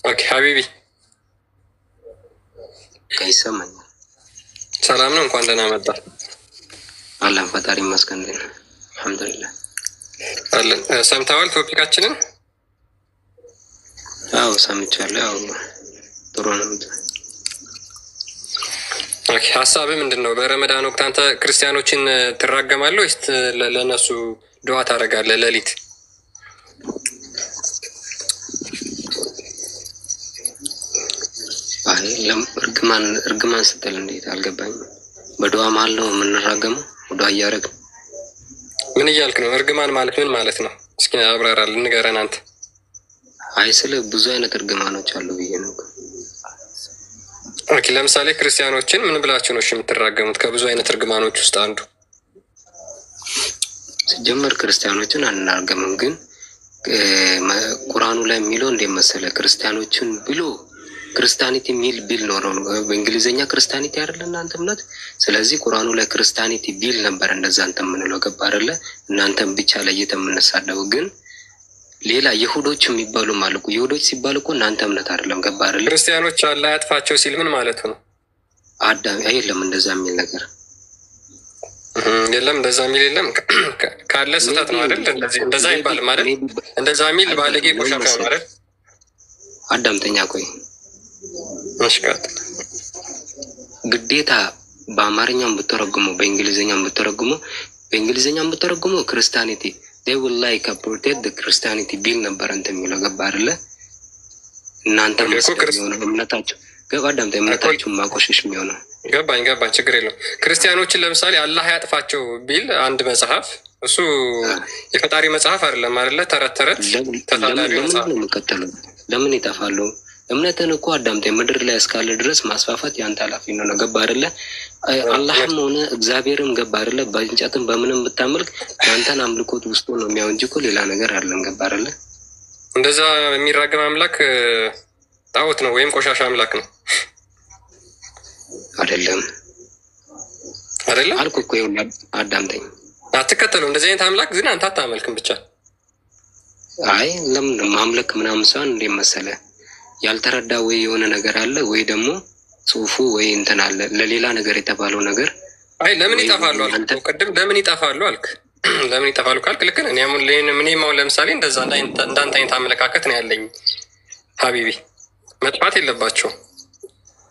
S2: ኦኬ ሀቢቢ
S9: ይሰማኛል።
S2: ሰላም ነው። እንኳን ደህና መጣ።
S9: አላህ ፈጣሪ ይመስገን። አልሐምዱሊላህ
S2: አለን። ሰምተዋል ቶፒካችንን?
S9: አዎ ሰምቻለሁ። ያው ጥሩ ነው።
S2: ኦኬ ሀሳብ ምንድን ነው? በረመዳን ወቅት አንተ ክርስቲያኖችን ትራገማለህ ወይስ ለእነሱ ድዋ ታደርጋለህ ሌሊት?
S9: እርግማን ስትል እንዴት አልገባኝም። በዱዓ መሀል ነው የምንራገመው? ዱዓ እያደረግን
S2: ምን እያልክ ነው? እርግማን ማለት ምን ማለት ነው? እስኪ አብራራልን፣ ንገረን አንተ።
S9: አይ ስለ ብዙ አይነት እርግማኖች አሉ ብዬ ነው።
S2: ኦኬ ለምሳሌ ክርስቲያኖችን ምን ብላችሁ ነው የምትራገሙት? ከብዙ አይነት እርግማኖች ውስጥ አንዱ
S9: ሲጀመር ክርስቲያኖችን አንራገምም፣ ግን ቁርአኑ ላይ የሚለው እንደ መሰለ ክርስቲያኖችን ብሎ ክርስቲያኒቲ የሚል ቢል ኖረው ነው። በእንግሊዝኛ ክርስቲያኒቲ አይደለ እናንተ እምነት። ስለዚህ ቁርአኑ ላይ ክርስቲያኒቲ ቢል ነበር እንደዛ አንተ የምንለው ገባ አይደለ? እናንተም ብቻ ለይተን የምንሳደበው ግን ሌላ ይሁዶች የሚባሉ ማለት እኮ ይሁዶች ሲባል እኮ እናንተ እምነት አይደለም ገባ አይደለ?
S2: ክርስቲያኖች አላህ ያጥፋቸው ሲል ምን ማለት ነው?
S9: አዳም የለም እንደዛ የሚል ነገር
S2: የለም። እንደዛ የሚል የለም። ካለ ስህተት ነው አይደል? እንደዛ ይባል ማለት እንደዛ የሚል ባለጌ ቆሻሻ ነው አይደል?
S9: አዳምጠኛ ቆይ ግዴታ በአማርኛም ብተረጉሞ በእንግሊዝኛም ብተረጉሞ ክርስቲያኒቲ they will like appropriate the Christianity bill ነበር እንትን የሚለው ገባ አይደለ? እናንተ የሚሆነው እምነታችሁ ገባ ዳምታ እምነታችሁን ማቆሸሽ የሚሆነው
S2: ገባኝ ችግር የለውም። ክርስቲያኖችን ለምሳሌ አላህ ያጥፋቸው ቢል አንድ መጽሐፍ እሱ የፈጣሪ መጽሐፍ አይደለም አይደለ? ተረት ተታላቢ መጽሐፍ
S9: ለምን ይጠፋሉ? እምነትን እኮ አዳምጠኝ፣ ምድር ላይ እስካለ ድረስ ማስፋፋት ያንተ ኃላፊነት ነው። ገባ አይደለ? አላህም ሆነ እግዚአብሔርም ገባ አይደለ? በእንጨትም በምንም ብታመልክ ያንተን አምልኮት ውስጡ ነው የሚያው እንጂ እኮ ሌላ ነገር አይደለም። ገባ አይደለ?
S2: እንደዛ የሚራገም አምላክ ጣዖት ነው ወይም ቆሻሻ አምላክ ነው
S9: አይደለም አልኩ እኮ። ይኸውልህ አዳምጠኝ፣
S2: አትከተለው እንደዚህ አይነት አምላክ ግን አንተ አታመልክም ብቻ።
S9: አይ ለምን ማምለክ ምናምን ሰው እንደ መሰለ ያልተረዳ ወይ የሆነ ነገር አለ ወይ ደግሞ ጽሁፉ ወይ እንትን አለ ለሌላ ነገር የተባለው ነገር።
S2: አይ ለምን ይጠፋሉ አልክ ቅድም። ለምን ይጠፋሉ አልክ። ለምን ይጠፋሉ ካልክ ልክ ነህ። እኔም አሁን ለምሳሌ እንደዛ እንዳንተ አይነት አመለካከት ነው ያለኝ ሀቢቢ። መጥፋት የለባቸው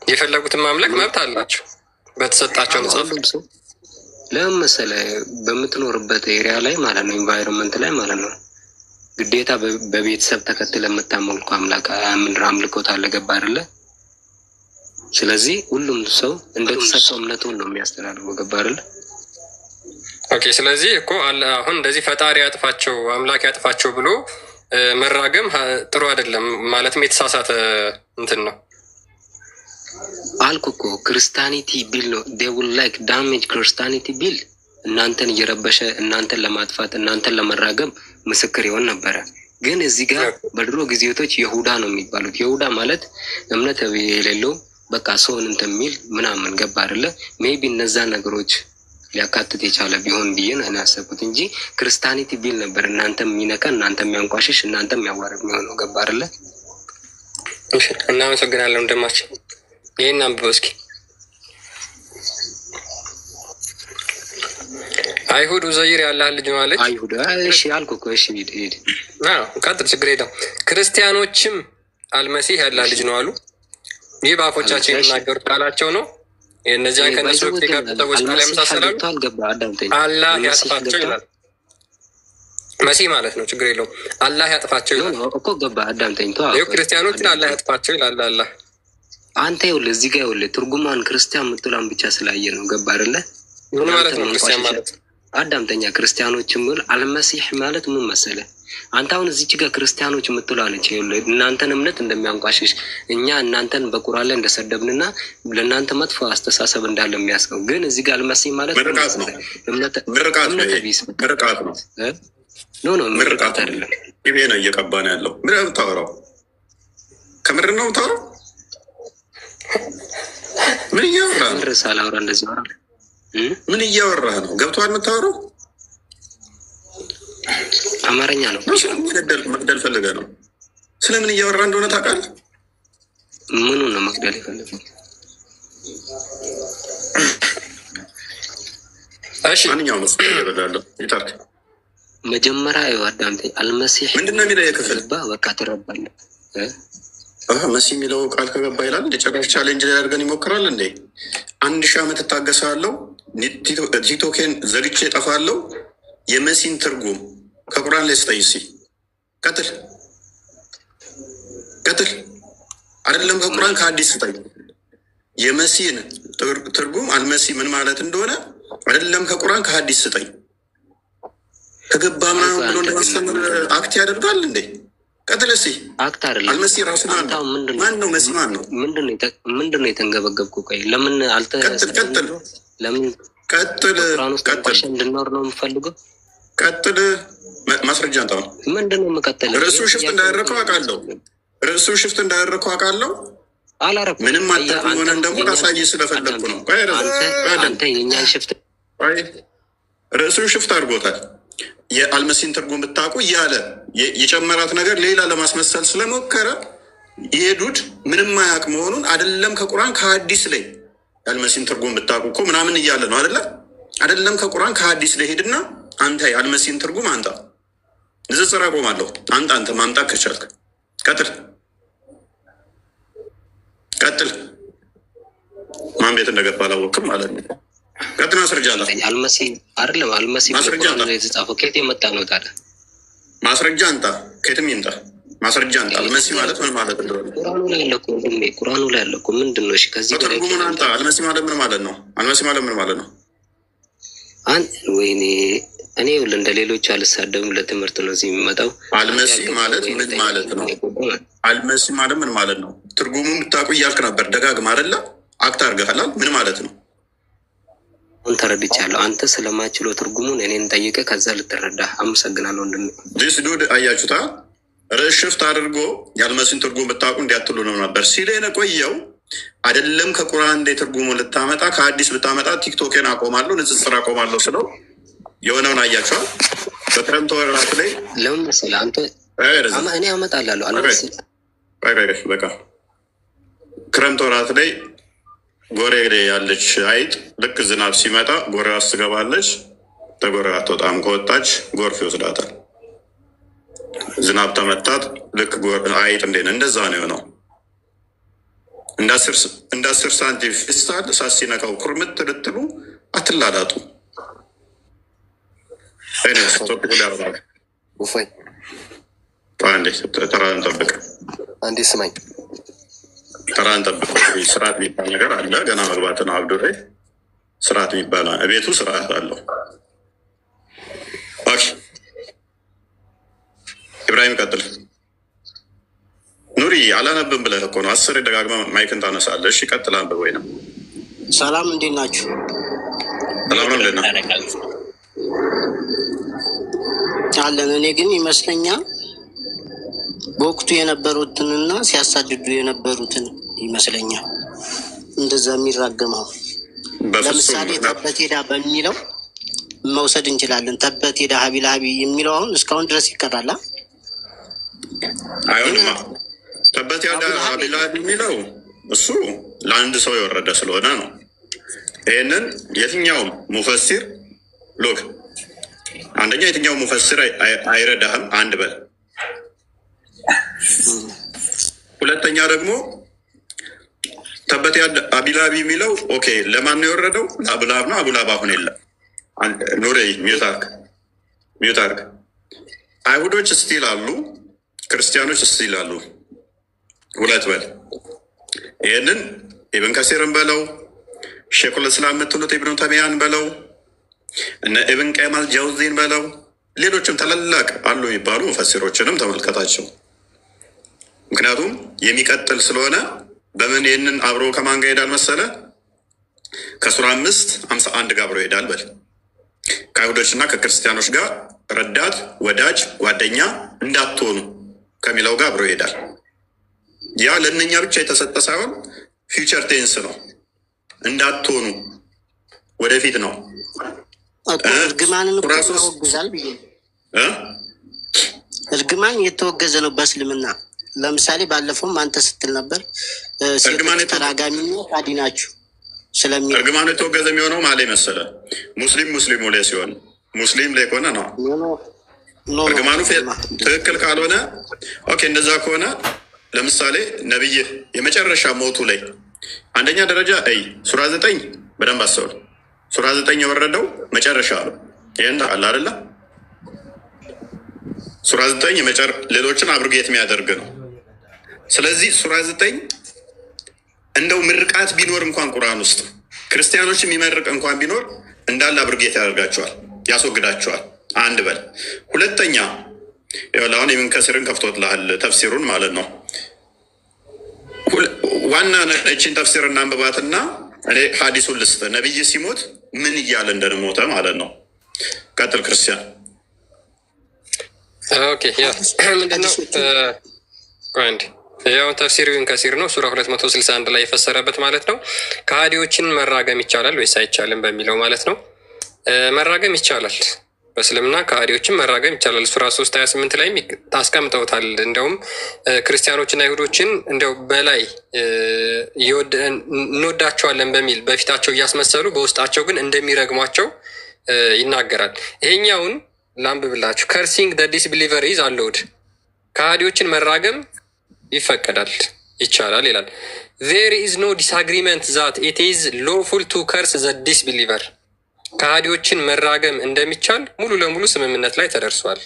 S2: የፈለጉትን ማምለክ መብት አላቸው በተሰጣቸው ነጻ።
S9: ለምን መሰለህ በምትኖርበት ኤሪያ ላይ ማለት ነው ኢንቫይሮንመንት ላይ ማለት ነው ግዴታ በቤተሰብ ተከትለ የምታመልኩ አምላክ አምልኮት አለ። ገባ አይደለ? ስለዚህ ሁሉም ሰው እንደተሰጠው እምነቱን ነው የሚያስተላልፈው። ገባ አይደለ?
S2: ኦኬ። ስለዚህ እኮ አሁን እንደዚህ ፈጣሪ ያጥፋቸው አምላክ ያጥፋቸው ብሎ መራገም ጥሩ አይደለም ማለትም የተሳሳተ እንትን ነው
S9: አልኩ እኮ። ክርስቲያኒቲ ቢል ነው they will like damage Christianity ቢል እናንተን እየረበሸ እናንተን ለማጥፋት እናንተን ለመራገም ምስክር ይሆን ነበረ። ግን እዚህ ጋር በድሮ ጊዜቶች ይሁዳ ነው የሚባሉት። ይሁዳ ማለት እምነት የሌለው በቃ ሰውን እንትን የሚል ምናምን ገባ አይደለ? ሜይቢ እነዛ ነገሮች ሊያካትት የቻለ ቢሆን ብዬ ነው ያሰብኩት እንጂ ክርስቲያኒቲ ቢል ነበር እናንተ የሚነካ እናንተ የሚያንቋሽሽ እናንተ የሚያዋርድ የሚሆነው። ገባ አይደለ?
S2: እሺ፣ እናመሰግናለን ወንድማችን። ይሄን አንብበው እስኪ። አይሁድ ኡዘይር ያላህ ልጅ ማለት
S9: አይሁድ። እሺ አልኩ እኮ። እሺ ሂድ።
S2: ቀጥል፣ ችግር የለም። ክርስቲያኖችም አልመሲህ ያላህ ልጅ ነው አሉ። ይህ በአፎቻቸው የሚናገሩት ቃላቸው ነው። የእነዚያ ከነሱ ጋር ሰዎች ቃል ያመሳሰላሉ። አላህ ያጥፋቸው ይላል። መሲህ ማለት ነው። ችግር የለውም። አላህ ያጥፋቸው ይላል
S9: እኮ። ገባ አዳምጠኝ።
S2: ይኸው ክርስቲያኖችን አላህ ያጥፋቸው ይላል አላህ።
S9: አንተ ይኸውልህ እዚህ ጋር ይኸውልህ ትርጉማን ክርስቲያን ምትላን ብቻ ስላየ ነው። ገባ አይደለ?
S2: ምን ማለት ነው ክርስቲያን ማለት?
S9: አዳምጠኛ። ክርስቲያኖችም ብል አልመሲህ ማለት ምን መሰለህ? አንተ አሁን እዚች ጋር ክርስቲያኖች የምትለው ነች እናንተን እምነት እንደሚያንቋሽሽ እኛ እናንተን በቁርአን ላይ እንደሰደብንና ለእናንተ መጥፎ አስተሳሰብ እንዳለ የሚያስቀው ግን እዚህ ጋር አልመሲህ ማለት
S1: ምርቃት ነው።
S9: ምርቃት አይደለም።
S1: ይሄ ነው እየቀባ ነው ያለው። ምን የምታወራው? ከምር ነው የምታወራው? ምን እያወራህ ነው?
S9: ምር ሳላወራ እንደዚህ ወራ
S1: ምን እያወራህ ነው? ገብቶሃል የምታወራው?
S9: አማርኛ ነው።
S1: መግደል ፈልገህ ነው? ስለምን እያወራህ እንደሆነ ታውቃለህ?
S9: ምኑን ነው መግደል የፈለገው?
S1: እሺ ማንኛውም መስሎ ይበላለሁ ይታርክ።
S9: መጀመሪያ አዳምጠኝ። አልመሲህ
S1: ምንድን ነው የሚለው የክፍል
S9: በቃ ትረባለህ።
S1: መሲህ የሚለው ቃል ከገባ ይላል እንደ ጨረሽ ቻሌንጅ ላይ አድርገን ይሞክራል እንዴ? 1000 ዓመት እታገሳለሁ፣ ቲክቶኬን ዘግቼ እጠፋለሁ። የመሲን ትርጉም ከቁርአን ላይ ስጠኝ እስኪ። ቀጥል አይደለም ከቁርአን ከሀዲስ ስጠኝ። የመሲን ትርጉም አልመሲህ ምን ማለት እንደሆነ አይደለም ከቁርአን ከሀዲስ ስጠኝ። ከገባ ምናምን ብሎ እንደማስተምር አክት ያደርጋል እንዴ? ቀጥል እስኪ።
S9: አክት አይደለም
S1: አልመሲህ ራሱ ማን ነው? መሲህ ማን ነው?
S9: ምንድን ነው የተንገበገብኩ? ቆይ ለምን ለምን እንድኖር ነው የምፈልገው?
S1: ቀጥል። ማስረጃ አንተ ነው።
S9: ምንድን ነው የምቀጥለው?
S1: ርዕሱ ሽፍት እንዳያደረከው አውቃለሁ።
S9: አላረኩም።
S1: ምንም አታውቅም። ሆነን ደግሞ ላሳይህ ስለፈለግኩ ነው።
S9: አንተ የእኛን ሽፍት
S1: ርዕሱን ሽፍት አድርጎታል። የአልመሲህን ትርጉም ብታውቁ እያለ የጨመራት ነገር ሌላ ለማስመሰል ስለሞከረ የሄዱድ ምንም አያውቅ መሆኑን አይደለም ከቁርአን ከሀዲስ ላይ የአልመሲህን ትርጉም ብታውቁ እኮ ምናምን እያለ ነው አይደለም ከቁርአን ከሀዲስ ላይ ሄድና አንተ የአልመሲህን ትርጉም አንጣ። ንጽጽር አቆማለሁ። አንተ ማምጣት ከቻልክ ቀጥል። ማን ቤት እንደገባ አላወቅም ማለት ነው። ቀጥል። ማስረጃ አለ።
S9: አልመሲህ አይደለም። አልመሲህ የተጻፈው ከየት የመጣ ነው ታዲያ?
S1: ማስረጃ አንጣ፣ ከየትም ይምጣ ማስረጃ አንጣ። አልመሲ ማለት ምን ማለት እንደሆነ
S9: ቁርአኑ ላይ አለ እኮ ወንድሜ፣ ቁርአኑ ላይ አለ እኮ። ምንድን ነው? እሺ ከዚህ ጋር
S1: ትርጉሙን አንጣ። አልመሲ ማለት ምን ማለት ነው? አልመሲ ማለት ምን ማለት ነው?
S9: ወይኔ እኔ ይኸውልህ እንደ ሌሎች አልሳደብም፣ ለትምህርት ነው እዚህ የሚመጣው።
S1: አልመሲ ማለት ምን ማለት ነው? አልመሲ ማለት ምን ማለት ነው? ትርጉሙን ብታውቁ እያልክ ነበር ደጋግማ አይደለ? አክት አድርገሃል። ምን ማለት ነው?
S9: አሁን ተረድቻለሁ። አንተ ስለማችለው ትርጉሙን እኔን ጠይቀህ ከዛ ልትረዳ። አመሰግናለሁ ወንድሜ።
S1: ዲስ ዱድ አያችሁታ? ርዕስ ሽፍት አድርጎ የአልመሲን ትርጉም ብታውቁ እንዲያትሉ ነው ነበር ሲል የቆየው። አይደለም ከቁርአን እንደ ትርጉሙ ልታመጣ ከአዲስ ብታመጣ ቲክቶኬን አቆማለሁ፣ ንጽጽር አቆማለሁ ስለው የሆነውን አያችኋል። በክረምት ወራት ላይ
S9: ለምን መሰለህ አንተ እኔ አመጣላለሁ
S1: በቃ ክረምት ወራት ላይ ጎሬ ያለች አይጥ ልክ ዝናብ ሲመጣ ጎሬዋ ትገባለች፣ ተጎሬዋ አትወጣም። ከወጣች ጎርፍ ይወስዳታል። ዝናብ ተመታት፣ ልክ አይጥ እንዴት እንደዛ ነው የሆነው። እንደ 10 ሳንቲም ፌስታል ሳሲነካው ኩርምት ልትሉ አትላላጡ። ተራን ጠብቅ፣
S11: አንዴ ስማኝ፣
S1: ተራን ጠብቅ። ስርዓት የሚባል ነገር አለ። ገና መግባት ነው። አብዱሬ ስርዓት የሚባል ቤቱ ስርዓት አለው። ኢብራሂም ቀጥል። ኑሪ አላነብም ብለህ እኮ ነው 10 ደጋግመህ ማይክን ታነሳለህ። እሺ ቀጥል፣ አንብብ። ወይ ነው
S12: ሰላም፣ እንዴት ናችሁ?
S1: ሰላም ነው እንደና
S12: አለን። እኔ ግን ይመስለኛል በወቅቱ የነበሩትንና ሲያሳድዱ የነበሩትን ይመስለኛል እንደዛ የሚራገመው። ለምሳሌ ተበት ሄዳ በሚለው መውሰድ እንችላለን። ተበት ሄዳ ሀቢል ሀቢ የሚለው አሁን እስካሁን ድረስ ይቀራል።
S1: አይሆንማ። ተበት ሄዳ ሀቢል ሀቢ የሚለው እሱ ለአንድ ሰው የወረደ ስለሆነ ነው። ይህንን የትኛውም ሙፈሲር ሎክ አንደኛ የትኛው ሙፈሲር አይረዳህም፣ አንድ በል። ሁለተኛ ደግሞ ተበት አቢላቢ የሚለው ኦኬ ለማን ነው የወረደው? ለአቡላብ ነው። አቡላብ አሁን የለም። ኑሬ ሚዩት አርግ። አይሁዶች ስቲል አሉ፣ ክርስቲያኖች ስቲል አሉ። ሁለት በል። ይህንን ኢብን ከሲርን በለው፣ ሼኹል እስላም የምትሉት ኢብኑ ተይሚያን በለው፣ እነ ኢብን ቀይም አልጀውዚን በለው፣ ሌሎችም ታላላቅ አሉ የሚባሉ ሙፈሲሮችንም ተመልከታቸው። ምክንያቱም የሚቀጥል ስለሆነ በምን ይህንን አብሮ ከማን ጋር ይሄዳል መሰለ? ከሱራ 5:51 ጋር አብሮ ይሄዳል። በል ከአይሁዶች እና ከክርስቲያኖች ጋር ረዳት፣ ወዳጅ፣ ጓደኛ እንዳትሆኑ ከሚለው ጋር አብሮ ይሄዳል። ያ ለእነኛ ብቻ የተሰጠ ሳይሆን ፊውቸር ቴንስ ነው። እንዳትሆኑ ወደፊት ነው።
S12: እርግማንን ያወግዛል ብዬ እርግማን የተወገዘ ነው በእስልምና። ለምሳሌ ባለፈውም አንተ ስትል ነበር ሴቶች ተራጋሚና ካዲ ናችሁ ስለሚ
S1: እርግማኑ የተወገዘ የሚሆነው ማለ መሰለ ሙስሊሙ ላይ ሲሆን ሙስሊም ላይ ከሆነ ነው እርግማኑ ትክክል ካልሆነ ኦኬ። እንደዛ ከሆነ ለምሳሌ ነብይ የመጨረሻ ሞቱ ላይ አንደኛ ደረጃ ሱራ 9 በደንብ አስተውል። ሱራ 9 የወረደው መጨረሻ ነው። ይህን አለ አይደለ? ሱራ 9 ሌሎችን አብርጌት የሚያደርግ ነው። ስለዚህ ሱራ 9 እንደው ምርቃት ቢኖር እንኳን ቁርአን ውስጥ ክርስቲያኖች የሚመርቅ እንኳን ቢኖር እንዳለ አብርጌት ያደርጋቸዋል፣ ያስወግዳቸዋል። አንድ በል። ሁለተኛ አሁን ኢብን ከሲርን ከፍቶትልሃል ተፍሲሩን ማለት ነው። ዋና እችን ተፍሲር እናንብባትና እኔ ሀዲሱን ልስጥ። ነቢይ ሲሞት ምን እያለ እንደሞተ ማለት ነው። ቀጥል ክርስቲያን።
S2: ኦኬ ምንድነው? ያው ተፍሲር ኢብን ከሲር ነው ሱራ 261 ላይ የፈሰረበት ማለት ነው። ከሃዲዎችን መራገም ይቻላል ወይስ አይቻልም በሚለው ማለት ነው። መራገም ይቻላል። በእስልምና ከሃዲዎችን መራገም ይቻላል። ሱራ 3:28 ላይ ታስቀምጠውታል። እንደውም ክርስቲያኖችና አይሁዶችን እንደው በላይ እንወዳቸዋለን በሚል በፊታቸው እያስመሰሉ በውስጣቸው ግን እንደሚረግሟቸው ይናገራል። ይሄኛውን ላንብብላችሁ። ከርሲንግ ደ ዲስቢሊቨር ኢዝ አለውድ፣ ከሃዲዎችን መራገም ይፈቀዳል፣ ይቻላል ይላል። ዜር ኢዝ ኖ ዲስአግሪመንት ዛት ኢት ኢዝ ሎፉል ቱ ከርስ ዘ ዲስቢሊቨር፣ ከሃዲዎችን መራገም እንደሚቻል ሙሉ ለሙሉ ስምምነት ላይ ተደርሷል።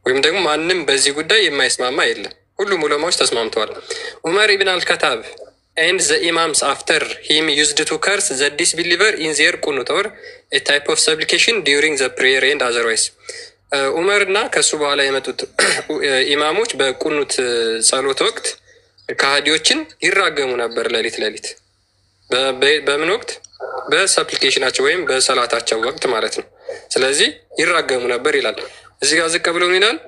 S2: ወይም ደግሞ ማንም በዚህ ጉዳይ የማይስማማ የለም። ሁሉም ዑለማዎች ተስማምተዋል። ዑመር ኢብን አልከታብ ኤንድ ዘ ኢማምስ አፍተር ሂም ዩዝድ ቱ ከርስ ዘ ዲስቢሊቨር ኢን ዜር ቁኑት ኦር ኤ ታይፕ ኦፍ ሰፕሊኬሽን ዲዩሪንግ ዘ ፕሬየር ኤንድ አዘርዋይስ። ዑመር እና ከሱ በኋላ የመጡት ኢማሞች በቁኑት ጸሎት ወቅት ከሃዲዎችን ይራገሙ ነበር ሌሊት ሌሊት። በምን ወቅት? በሰፕሊኬሽናቸው ወይም በሰላታቸው ወቅት ማለት ነው። ስለዚህ ይራገሙ ነበር ይላል። እዚህ ጋር ዝቅ ብሎ ይላል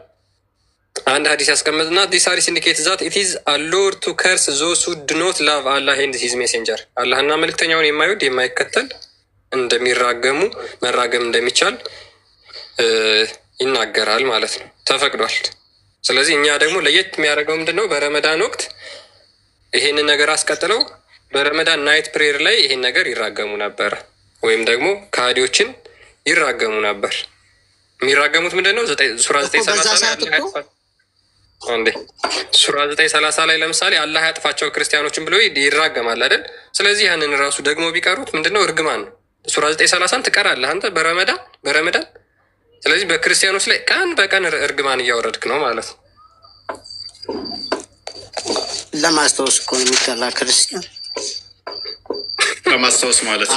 S2: አንድ ሀዲስ ያስቀምጥና ዲስ ሀዲስ ኢንዲኬት ዛት ኢት ኢዝ አሎር ቱ ከርስ ዞስ ሁ ዱ ኖት ላቭ አላህ ኤንድ ሂዝ ሜሴንጀር። አላህና መልእክተኛውን የማይወድ የማይከተል እንደሚራገሙ መራገም እንደሚቻል ይናገራል ማለት ነው። ተፈቅዷል። ስለዚህ እኛ ደግሞ ለየት የሚያደርገው ምንድን ነው? በረመዳን ወቅት ይሄንን ነገር አስቀጥለው በረመዳን ናይት ፕሬየር ላይ ይሄን ነገር ይራገሙ ነበር፣ ወይም ደግሞ ከሃዲዎችን ይራገሙ ነበር። የሚራገሙት ምንድን ነው? ሱራ 9:30 ላይ ለምሳሌ አላህ ያጥፋቸው ክርስቲያኖችን ብሎ ይራገማል አይደል? ስለዚህ ያንን ራሱ ደግሞ ቢቀሩት ምንድን ነው? እርግማን ነው። ሱራ 9:30 ትቀራለህ አንተ በረመዳን። ስለዚህ በክርስቲያኖች ላይ ቀን በቀን እርግማን እያወረድክ ነው ማለት ነው።
S12: ለማስታወስ እኮ ነው የሚቀላ ክርስቲያን
S1: ለማስታወስ ማለት ነው።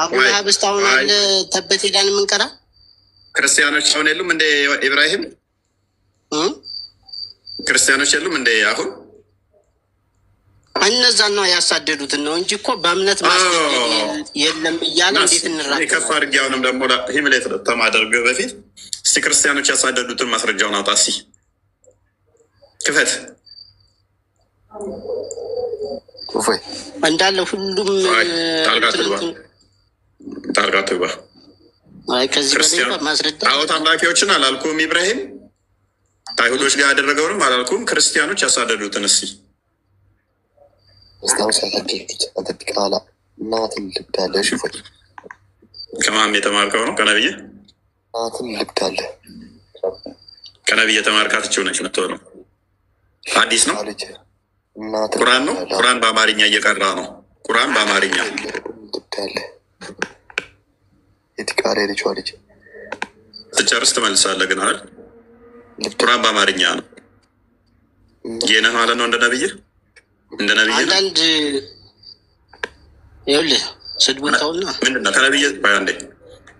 S12: አቡላሀብ እስካሁን አለ ተበት ሄዳን የምንቀራ
S1: ክርስቲያኖች አሁን የሉም እንደ ኢብራሂም ክርስቲያኖች የሉም እንደ አሁን
S12: እነዛን ነው ያሳደዱትን ነው እንጂ እኮ በእምነት የለም እያለ እንዴት እንራቅ
S1: ከፍ አድርጌ አሁንም ደግሞ ሂምሌት ተማደርግ በፊት እስቲ ክርስቲያኖች ያሳደዱትን ማስረጃውን አውጣ። እስኪ ክፈት
S12: እንዳለ ሁሉም
S1: ጣልቃ ትግባ።
S12: ከዚህ በላይ ማስረዳ
S1: ጣዖት አምላኪዎችን አላልኩም፣ ኢብራሂም ከአይሁዶች ጋር ያደረገውንም አላልኩም። ክርስቲያኖች ያሳደዱትን እስኪ ከማን የተማርከው ነው? ከነብይ ከነብይ የተማርካትችው ነች ምትሆነው። አዲስ ነው ቁርአን ነው። ቁርአን በአማርኛ እየቀራ ነው። ቁርአን በአማርኛ ስጨርስ ትመልሳለህ። ግን አይደል ቁርአን በአማርኛ ነው። ይህንን ማለት ነው እንደ ነብይ
S12: አንዳንድ ይኸውልህ ስድቡን ተውና
S1: ምንድን ነው ከነብይ አንዴ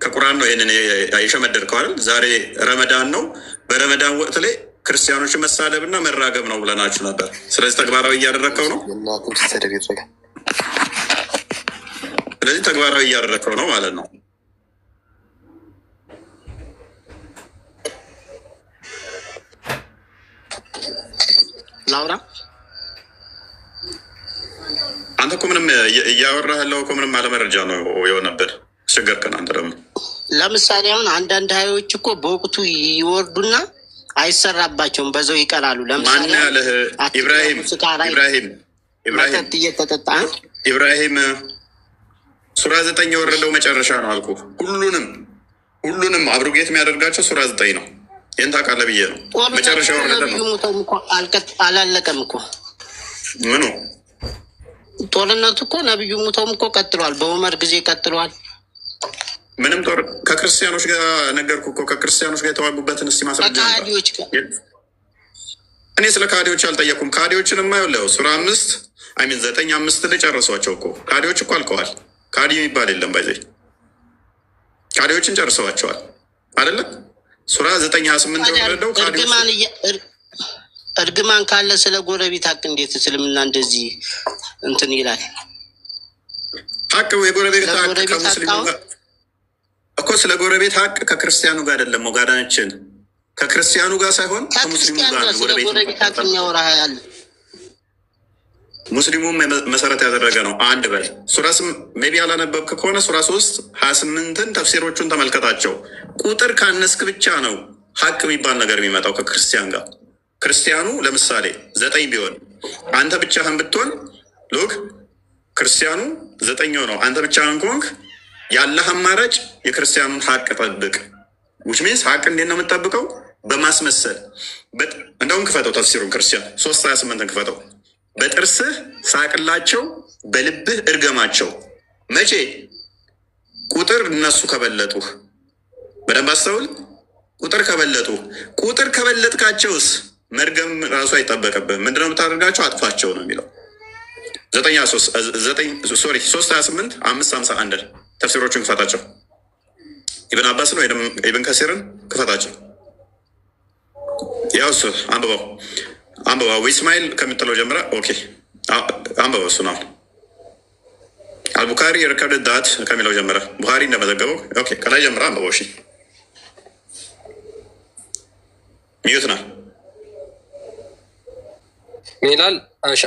S1: ከቁርአን ነው ይህንን የሸመደድከው አይደል? ዛሬ ረመዳን ነው። በረመዳን ወቅት ላይ ክርስቲያኖችን መሳደብ እና መራገብ ነው ብለናችሁ ነበር። ስለዚህ ተግባራዊ እያደረግከው ነው። ስለዚህ ተግባራዊ እያደረግከው ነው ማለት ነው።
S12: ላውራ
S1: አንተ እኮ ምንም እያወራህ ያለው እኮ ምንም አለመረጃ ነው የሆነብን። አስቸገርከን አንተ ደግሞ።
S12: ለምሳሌ አሁን አንዳንድ ሀይዎች እኮ በወቅቱ ይወርዱና አይሰራባቸውም፣ በዛው ይቀራሉ። ለምሳሌ
S1: ማን ያለህ ኢብራሂም
S12: እየተጠጣ
S1: ኢብራሂም ሱራ 9 የወረደው መጨረሻ ነው አልኩ። ሁሉንም አብሩጌት የሚያደርጋቸው ሱራ 9 ነው። ይህን ታውቃለህ ብዬ ነው። መጨረሻ ወረደ ነው።
S12: አላለቀም እኮ
S1: ምኑ
S12: ጦርነቱ እኮ ነቢዩ ሙተውም እኮ ቀጥሏል። በዑመር ጊዜ ቀጥሏል።
S1: ምንም ጦር ከክርስቲያኖች ጋር ነገርኩ እኮ ከክርስቲያኖች ጋር የተዋጉበትን እስቲ ማስረጃ። እኔ ስለ ካዲዎች አልጠየኩም። ካዲዎችን የማየው ሱራ 9:5 ላይ ጨርሷቸው እኮ ካዲዎች እኮ አልቀዋል። ካዲ የሚባል የለም። ባይዘ ካዲዎችን ጨርሰዋቸዋል አይደለም። ሱራ 9:28 የወረደው
S12: እርግማን ካለ ስለ ጎረቤት ሀቅ እንዴት እስልምና እንደዚህ እንትን ይላል?
S1: ሀቅ የጎረቤት ሀቅ ከሙስሊሙ ጋር እኮ ስለ ጎረቤት ሀቅ ከክርስቲያኑ ጋር አይደለም። ወጋዳችን ከክርስቲያኑ ጋር ሳይሆን ከሙስሊሙ ጋር ነው።
S12: ጎረቤት ሀቅ የሚያወራ ያለ
S1: ሙስሊሙም መሰረት ያደረገ ነው። አንድ በል ሱራ ሜቢ ያላነበብክ ከሆነ ሱራ 3:28 ተፍሲሮቹን ተመልከታቸው። ቁጥር ካነስክ ብቻ ነው ሀቅ የሚባል ነገር የሚመጣው ከክርስቲያን ጋር። ክርስቲያኑ ለምሳሌ 9 ቢሆን አንተ ብቻህን ብትሆን ሎክ ክርስቲያኑ 9 ነው። አንተ ብቻህን ከሆንክ ያለህ አማራጭ የክርስቲያኑን ሀቅ ጠብቅ። ዊች ሚንስ ሀቅ እንዴት ነው የምጠብቀው? በማስመሰል እንደውም ክፈተው ተፍሲሩን ክርስቲያን 3:28 ክፈተው። በጥርስህ ሳቅላቸው፣ በልብህ እርገማቸው። መቼ? ቁጥር እነሱ ከበለጡህ። በደንብ አስተውል። ቁጥር ከበለጥካቸውስ መርገም ራሱ አይጠበቅብህም። ምንድነው የምታደርጋቸው? አጥፋቸው ነው የሚለው 3:28 5:51 ተፍሲሮቹን ክፈታቸው። ኢብን አባስን ወይ ኢብን ከሲርን ክፈታቸው። ያው እሱ አንብበው ኢስማኤል ከምትለው ጀምረ። ኦኬ አንብበው እሱ ነው። አልቡካሪ የርከብድ ዳት ከሚለው ጀምረ ቡኻሪ እንደመዘገበው ኦኬ ከላይ ጀምረ አንብበው። እሺ ሚዩት ነው
S2: ሚላል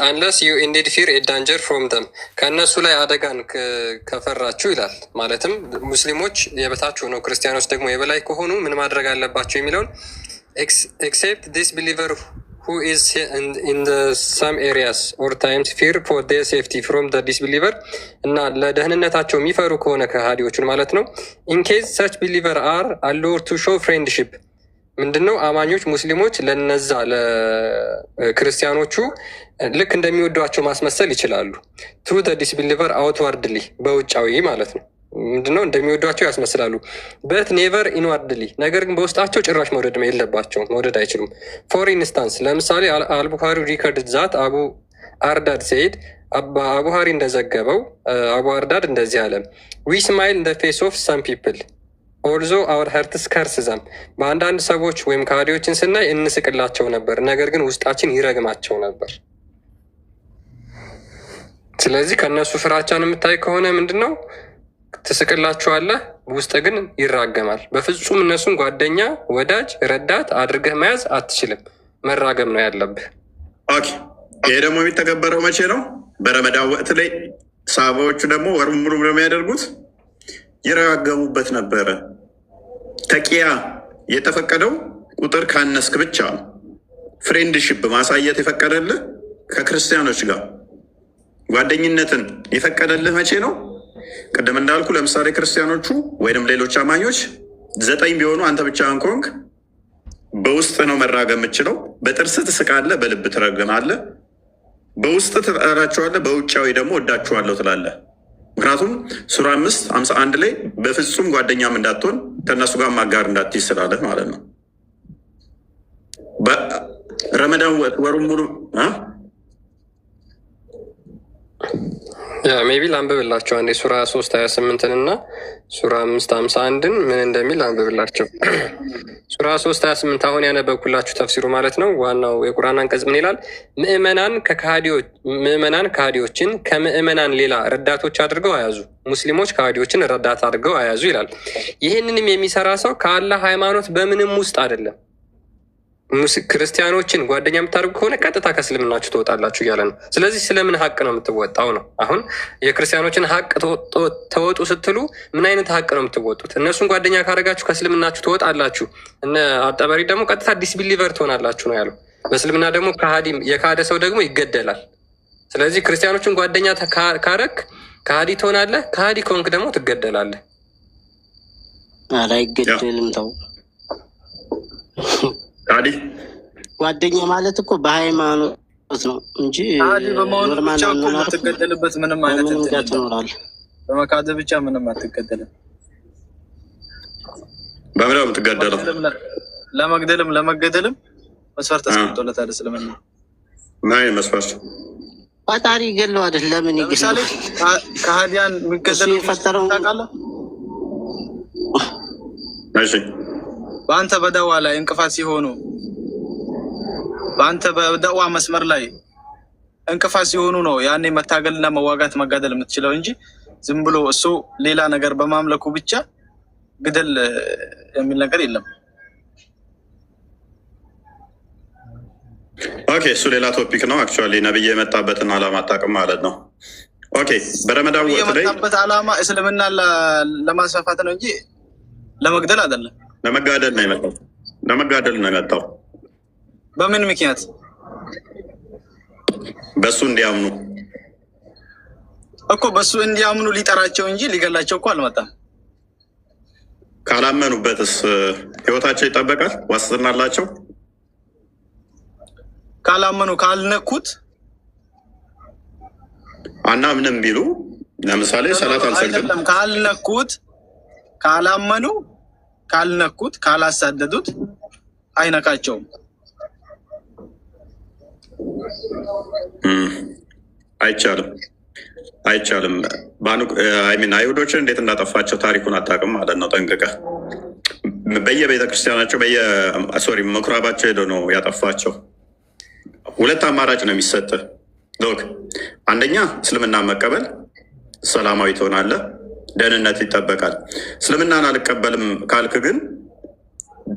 S2: አንለስ ዩ ኢንዲድ ፊር ኤ ዳንጀር ፍሮም ደም ከእነሱ ላይ አደጋን ከፈራችሁ ይላል። ማለትም ሙስሊሞች የበታች ሆነው ክርስቲያኖች ደግሞ የበላይ ከሆኑ ምን ማድረግ አለባቸው የሚለውን ኤክሴፕት ዲስ ቢሊቨር who is in the some areas or times fear for their safety from the disbeliever እና ለደህንነታቸው የሚፈሩ ከሆነ ከሃዲዎቹን ማለት ነው። in case such believer are allowed to show friendship ምንድነው አማኞች ሙስሊሞች ለነዛ ለክርስቲያኖቹ ልክ እንደሚወዷቸው ማስመሰል ይችላሉ። through the disbeliever outwardly በውጫዊ ማለት ነው። ምንድነው እንደሚወዷቸው ያስመስላሉ። but never inwardly ነገር ግን በውስጣቸው ጭራሽ መውደድ የለባቸውም፣ መውደድ አይችሉም። for instance ለምሳሌ አልቡኻሪ ሪከርድ ዛት አቡ አርዳድ ሰይድ አቡሃሪ እንደዘገበው አቡ አርዳድ እንደዚህ አለ we smile in the face of some people although our hearts curse them በአንዳንድ ሰዎች ወይም ከሃዲዎችን ስናይ እንስቅላቸው ነበር፣ ነገር ግን ውስጣችን ይረግማቸው ነበር። ስለዚህ ከእነሱ ፍራቻን የምታይ ከሆነ ምንድነው ትስቅላችኋለህ፣ ውስጥ ግን ይራገማል። በፍጹም እነሱን ጓደኛ፣ ወዳጅ፣ ረዳት አድርገህ መያዝ አትችልም። መራገም ነው ያለብህ።
S1: ኦኬ ይሄ ደግሞ የሚተገበረው መቼ ነው? በረመዳን ወቅት ላይ ሰሃባዎቹ ደግሞ ወር ሙሉ የሚያደርጉት ይረጋገሙበት ነበረ። ተቂያ የተፈቀደው ቁጥር ካነስክ ብቻ ነው። ፍሬንድሽፕ ማሳየት የፈቀደልህ ከክርስቲያኖች ጋር ጓደኝነትን የፈቀደልህ መቼ ነው? ቅድም እንዳልኩ ለምሳሌ ክርስቲያኖቹ ወይም ሌሎች አማኞች 9 ቢሆኑ አንተ ብቻህን ከሆንክ በውስጥ ነው መራገም የምችለው። በጥርስ ትስቃለህ፣ በልብ ትረግማለህ። በውስጥ ትጠራቸዋለህ፣ በውጫዊ ደግሞ ወዳችኋለሁ ትላለህ። ምክንያቱም ሱራ 5:51 ላይ በፍጹም ጓደኛም እንዳትሆን ከእነሱ ጋር ማጋር እንዳትይዝ ስላለህ ማለት ነው። በረመዳን ወሩን ሙሉ
S2: ሜቢ ላንብብላቸው አንዴ ሱራ 3:28 እና ሱራ 5:51 ምን እንደሚል ላንብብላቸው። ሱራ 3:28 አሁን ያነበብኩላችሁ ተፍሲሩ ማለት ነው። ዋናው የቁርአን አንቀጽ ምን ይላል? ምዕመናን ከሃዲዎችን ከምዕመናን ሌላ ረዳቶች አድርገው አያዙ፣ ሙስሊሞች ከሃዲዎችን ረዳት አድርገው አያዙ ይላል። ይህንንም የሚሰራ ሰው ከአላህ ሃይማኖት በምንም ውስጥ አይደለም። ክርስቲያኖችን ጓደኛ የምታደርጉ ከሆነ ቀጥታ ከእስልምናችሁ ትወጣላችሁ እያለ ነው። ስለዚህ ስለምን ሀቅ ነው የምትወጣው ነው። አሁን የክርስቲያኖችን ሀቅ ተወጡ ስትሉ ምን አይነት ሀቅ ነው የምትወጡት? እነሱን ጓደኛ ካደረጋችሁ ከእስልምናችሁ ትወጣላችሁ። እነ አጠበሪ ደግሞ ቀጥታ ዲስቢሊቨር ትሆናላችሁ ነው ያለው። በእስልምና ደግሞ የካደ ሰው ደግሞ ይገደላል። ስለዚህ ክርስቲያኖችን ጓደኛ ካረክ ከሃዲ ትሆናለህ። ከሃዲ ከሆንክ ደግሞ ትገደላለህ።
S12: አይገደልም ተው። ጓደኛ ማለት እኮ በሃይማኖት ነው እንጂ
S6: ትገደልበት ምንም አይነት ትኖራለህ። በመካደ ብቻ ምንም አትገደልም።
S1: በምንም ትገደለው።
S6: ለመገደልም መስፈርት አስቀምጦለታል እስልምና።
S1: ማይ መስፈርት
S12: ፈጣሪ ይገለው አይደል? ለምን ይገለው?
S6: ከሃዲያን የሚገደለው
S12: ፈጠረው
S6: ታውቃለህ?
S1: እሺ
S6: በአንተ በዳዋ ላይ እንቅፋት ሲሆኑ፣ በአንተ በዳዋ መስመር ላይ እንቅፋት ሲሆኑ ነው ያኔ መታገልና መዋጋት መጋደል የምትችለው እንጂ ዝም ብሎ እሱ ሌላ ነገር በማምለኩ ብቻ ግደል የሚል ነገር የለም።
S1: ኦኬ እሱ ሌላ ቶፒክ ነው። አክቹዋሊ ነብይ የመጣበትን አላማ አታውቅም ማለት ነው። ኦኬ በረመዳን ወቅት ላይ
S6: የመጣበት አላማ እስልምና ለማስፋፋት ነው እንጂ ለመግደል አይደለም።
S1: ለመጋደል ነው የመጣው። ለመጋደል ነው የመጣው።
S6: በምን ምክንያት?
S1: በሱ እንዲያምኑ
S6: እኮ በሱ እንዲያምኑ ሊጠራቸው እንጂ ሊገላቸው እኮ አልመጣም።
S1: ካላመኑበትስ ህይወታቸው ይጠበቃል? ዋስትና አላቸው?
S6: ካላመኑ ካልነኩት
S1: አናምንም ቢሉ ለምሳሌ ሰላት አልሰግድም
S6: ካልነኩት ካላመኑ ካልነኩት ካላሳደዱት አይነካቸውም።
S1: አይቻልም። አይሁዶችን እንዴት እንዳጠፋቸው ታሪኩን አታውቅም ማለት ነው። ጠንቅቀህ በየቤተ ክርስቲያናቸው መኩራባቸው ሄዶ ነው ያጠፋቸው። ሁለት አማራጭ ነው የሚሰጥ ሎክ። አንደኛ እስልምና መቀበል፣ ሰላማዊ ትሆናለህ፣ ደህንነት ይጠበቃል። እስልምናን አልቀበልም ካልክ ግን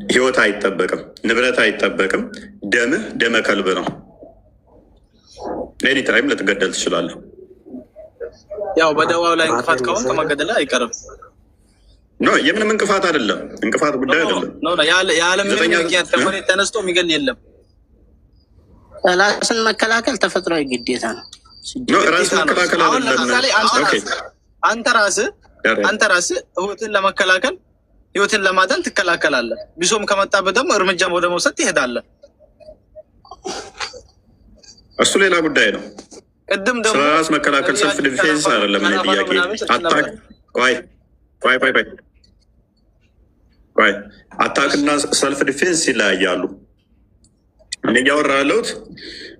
S1: ህይወት አይጠበቅም፣ ንብረት አይጠበቅም፣ ደምህ ደመ ከልብ ነው። ኤኒ ታይም ልትገደል ትችላለህ።
S6: ያው በደዋው ላይ እንቅፋት ከሆን ከመገደል አይቀርም።
S1: ኖ የምንም እንቅፋት አይደለም፣ እንቅፋት ጉዳይ አይደለም።
S6: የዓለም ምክንያት ከመሬት ተነስቶ የሚገል የለም።
S12: ራስን መከላከል ተፈጥሯዊ ግዴታ ነው።
S1: ራስን መከላከል አይደለም።
S6: አንተ ራስህ ህይወትን ለመከላከል ህይወትን ለማዳን ትከላከላለህ። ቢሶም ከመጣበት ደግሞ እርምጃ ወደ መውሰድ ትሄዳለህ።
S1: እሱ ሌላ ጉዳይ ነው።
S6: ቅድም ደግሞ
S1: ራስ መከላከል ሰልፍ ዲፌንስ አይደለም። እኔ ጥያቄ አታክ እና ሰልፍ ዲፌንስ ይለያያሉ። እኔ እያወራ ያለሁት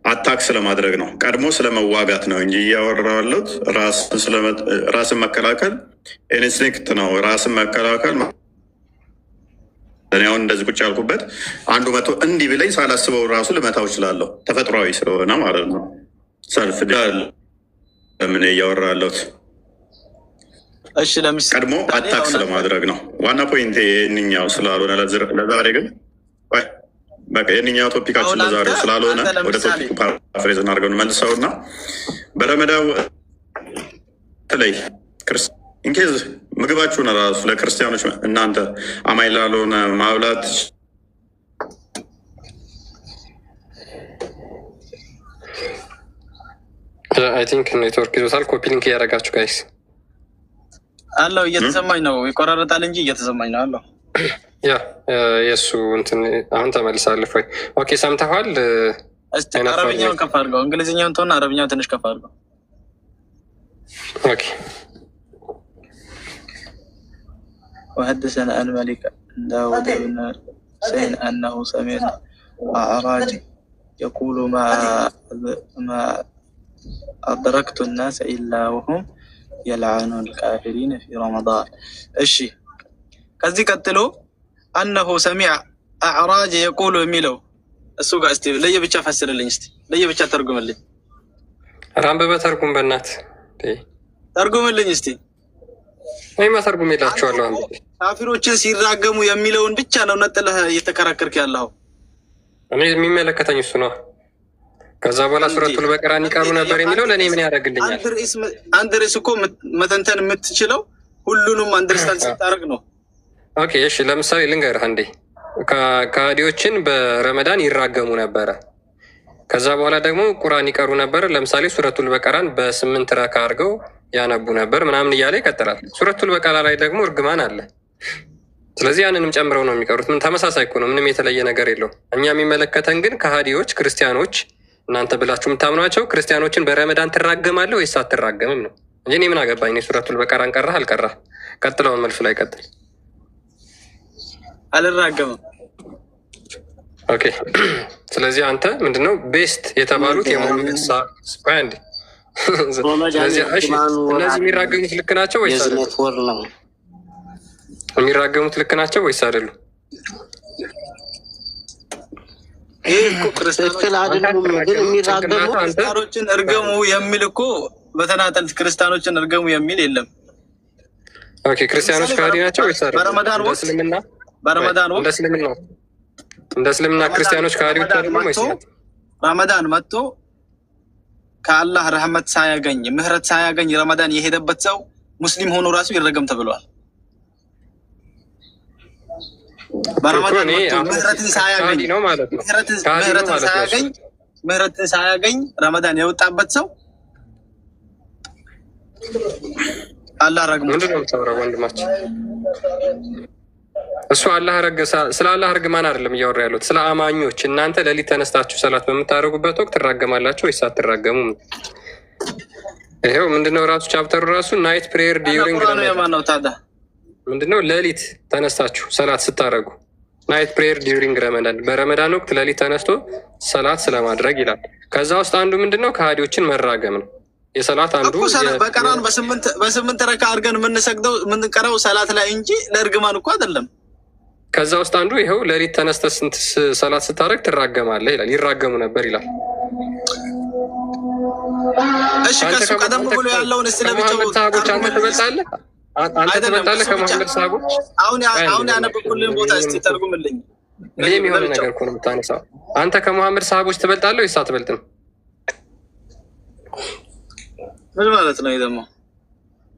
S1: አታክ ስለማድረግ ነው፣ ቀድሞ ስለመዋጋት ነው እንጂ እያወራ ያለሁት ራስን መከላከል ኢንስቲንክት ነው። ራስን መከላከል እኔ አሁን እንደዚህ ቁጭ ያልኩበት አንዱ መቶ እንዲህ ብለኝ ሳላስበው ራሱ ልመታው እችላለሁ፣ ተፈጥሯዊ ስለሆነ ማለት ነው። ሰልፍ ለምን እያወራ ያለሁት ቀድሞ አታክ ስለማድረግ ነው። ዋና ፖይንት የእንኛው ስላልሆነ ለዛሬ ግን በቃ የእንኛው ቶፒካችን ለዛሬ ስላልሆነ ወደ ቶፒኩ ፓራፍሬዝ እናድርገው መልሰው እና በረመዳው በተለይ ኢንኬዝ ምግባችሁን ራሱ ለክርስቲያኖች እናንተ አማኝ ላልሆነ ማብላት
S2: አይ ቲንክ ኔትወርክ ይዞታል። ኮፒ ሊንክ እያደረጋችሁ ጋይስ
S6: አለው። እየተሰማኝ ነው፣ ይቆራረጣል እንጂ እየተሰማኝ ነው አለው።
S2: ያ የእሱ እንትን አሁን ተመልሳለህ ወይ? ኦኬ ሰምተዋል።
S6: እስቲ አረብኛውን ከፍ አድርገው፣ እንግሊዝኛውን ተሆነ አረብኛውን ትንሽ ከፍ አድርገው።
S2: ኦኬ
S6: وحدثنا الملك داود بن حسين أنه سمع أعراج يقول ما أدركت الناس إلا وهم يلعنون الكافرين في رمضان. الشيء كذي قتلو أنه سمع أعراج يقول ميلو السوق استي ليه بتشاف فسر لي استي ليه بتشاف ترجم لي
S2: رام بترجم بنات
S6: ترجم لي استي
S2: أي ما ترجم يلاچዋለሁ አንዴ
S6: ካፊሮችን ሲራገሙ የሚለውን ብቻ ነው ነጥለህ እየተከራከርክ ያለው።
S2: እኔ የሚመለከተኝ እሱ ነው። ከዛ በኋላ ሱረቱል በቀራን ይቀሩ ነበር የሚለው ለእኔ ምን ያደርግልኛል?
S6: አንድ ርዕስ እኮ መተንተን የምትችለው ሁሉንም አንደርስታንድ ስታደርግ ነው።
S2: ኦኬ እሺ፣ ለምሳሌ ልንገርህ አንዴ ከሃዲዎችን በረመዳን ይራገሙ ነበረ። ከዛ በኋላ ደግሞ ቁርአን ይቀሩ ነበር። ለምሳሌ ሱረቱል በቀራን በ8 ረካ አድርገው ያነቡ ነበር ምናምን እያለ ይቀጥላል። ሱረቱል በቀራ ላይ ደግሞ እርግማን አለ። ስለዚህ ያንንም ጨምረው ነው የሚቀሩት። ምን ተመሳሳይ እኮ ነው፣ ምንም የተለየ ነገር የለውም። እኛ የሚመለከተን ግን ከሃዲዎች ክርስቲያኖች፣ እናንተ ብላችሁ የምታምኗቸው ክርስቲያኖችን በረመዳን ትራገማለህ ወይስ አትራገምም ነው እንጂ እኔ ምን አገባኝ? እኔ ሱረቱል በቀራን ቀራህ አልቀራህ፣ ቀጥለውን መልሱ ላይ ቀጥል።
S6: አልራገምም።
S2: ኦኬ ስለዚህ አንተ ምንድነው ቤስት የተባሉት የሙሚን ስፓንድ ስለዚህ እነዚህ የሚራገሙት ልክ ናቸው ወይስ አይደሉም? የሚራገሙት ልክ ናቸው ወይስ አይደሉም?
S6: ክርስቲያኖችን እርገሙ የሚል እኮ በተናጠል ክርስቲያኖችን እርገሙ የሚል የለም።
S2: ኦኬ ክርስቲያኖች ከሃዲ ናቸው ወይስ አይደሉም?
S6: በረመዳን ወቅት
S2: እንደ እስልምና ክርስቲያኖች ከሃዲዎች አይደሉም ወይስ?
S6: ረመዳን መጥቶ ከአላህ ረህመት ሳያገኝ ምህረት ሳያገኝ ረመዳን የሄደበት ሰው ሙስሊም ሆኖ ራሱ ይረገም ተብሏል። በረመዳን ምህረትን ሳያገኝ ረመዳን የወጣበት ሰው አላህ ረግሞ
S2: ምንድን ነው የምታወራው ወንድማችን? እሱ ስለ አላህ እርግማን አይደለም እያወራ ያሉት፣ ስለ አማኞች። እናንተ ሌሊት ተነስታችሁ ሰላት በምታደርጉበት ወቅት ትራገማላችሁ ወይስ አትራገሙም? ይሄው ምንድነው ራሱ ቻፕተሩ ራሱ ናይት ፕሬየር ዲዩሪንግ
S6: ነው። ታዲያ
S2: ምንድነው ሌሊት ተነስታችሁ ሰላት ስታደርጉ ናይት ፕሬየር ዲዩሪንግ ረመዳን በረመዳን ወቅት ሌሊት ተነስቶ ሰላት ስለማድረግ ይላል። ከዛ ውስጥ አንዱ ምንድነው ከሃዲዎችን መራገም ነው። የሰላት አንዱ
S6: በቀራን በስምንት ረካ አድርገን የምንሰግደው የምንቀረው ሰላት ላይ እንጂ ለእርግማን እኮ አይደለም።
S2: ከዛ ውስጥ አንዱ ይኸው ሌሊት ተነስተህ ስንት ሰላት ስታደርግ ትራገማለህ ይላል። ይራገሙ ነበር ይላል።
S6: እሺ ከሱ ቀደም ብሎ ያለውን
S2: ከመሐመድ ሰሃቦች አንተ ትበልጣለህ? አንተ ትበልጣለህ ከመሐመድ ሰሃቦች?
S6: አሁን ያነበብኩልን ቦታ እስቲ ተርጉምልኝ።
S2: ሌም የሆነ ነገር እኮ ነው የምታነሳው። አንተ ከመሐመድ ሰሃቦች ትበልጣለህ ወይስ አትበልጥም?
S6: ምን ማለት ነው? ደግሞ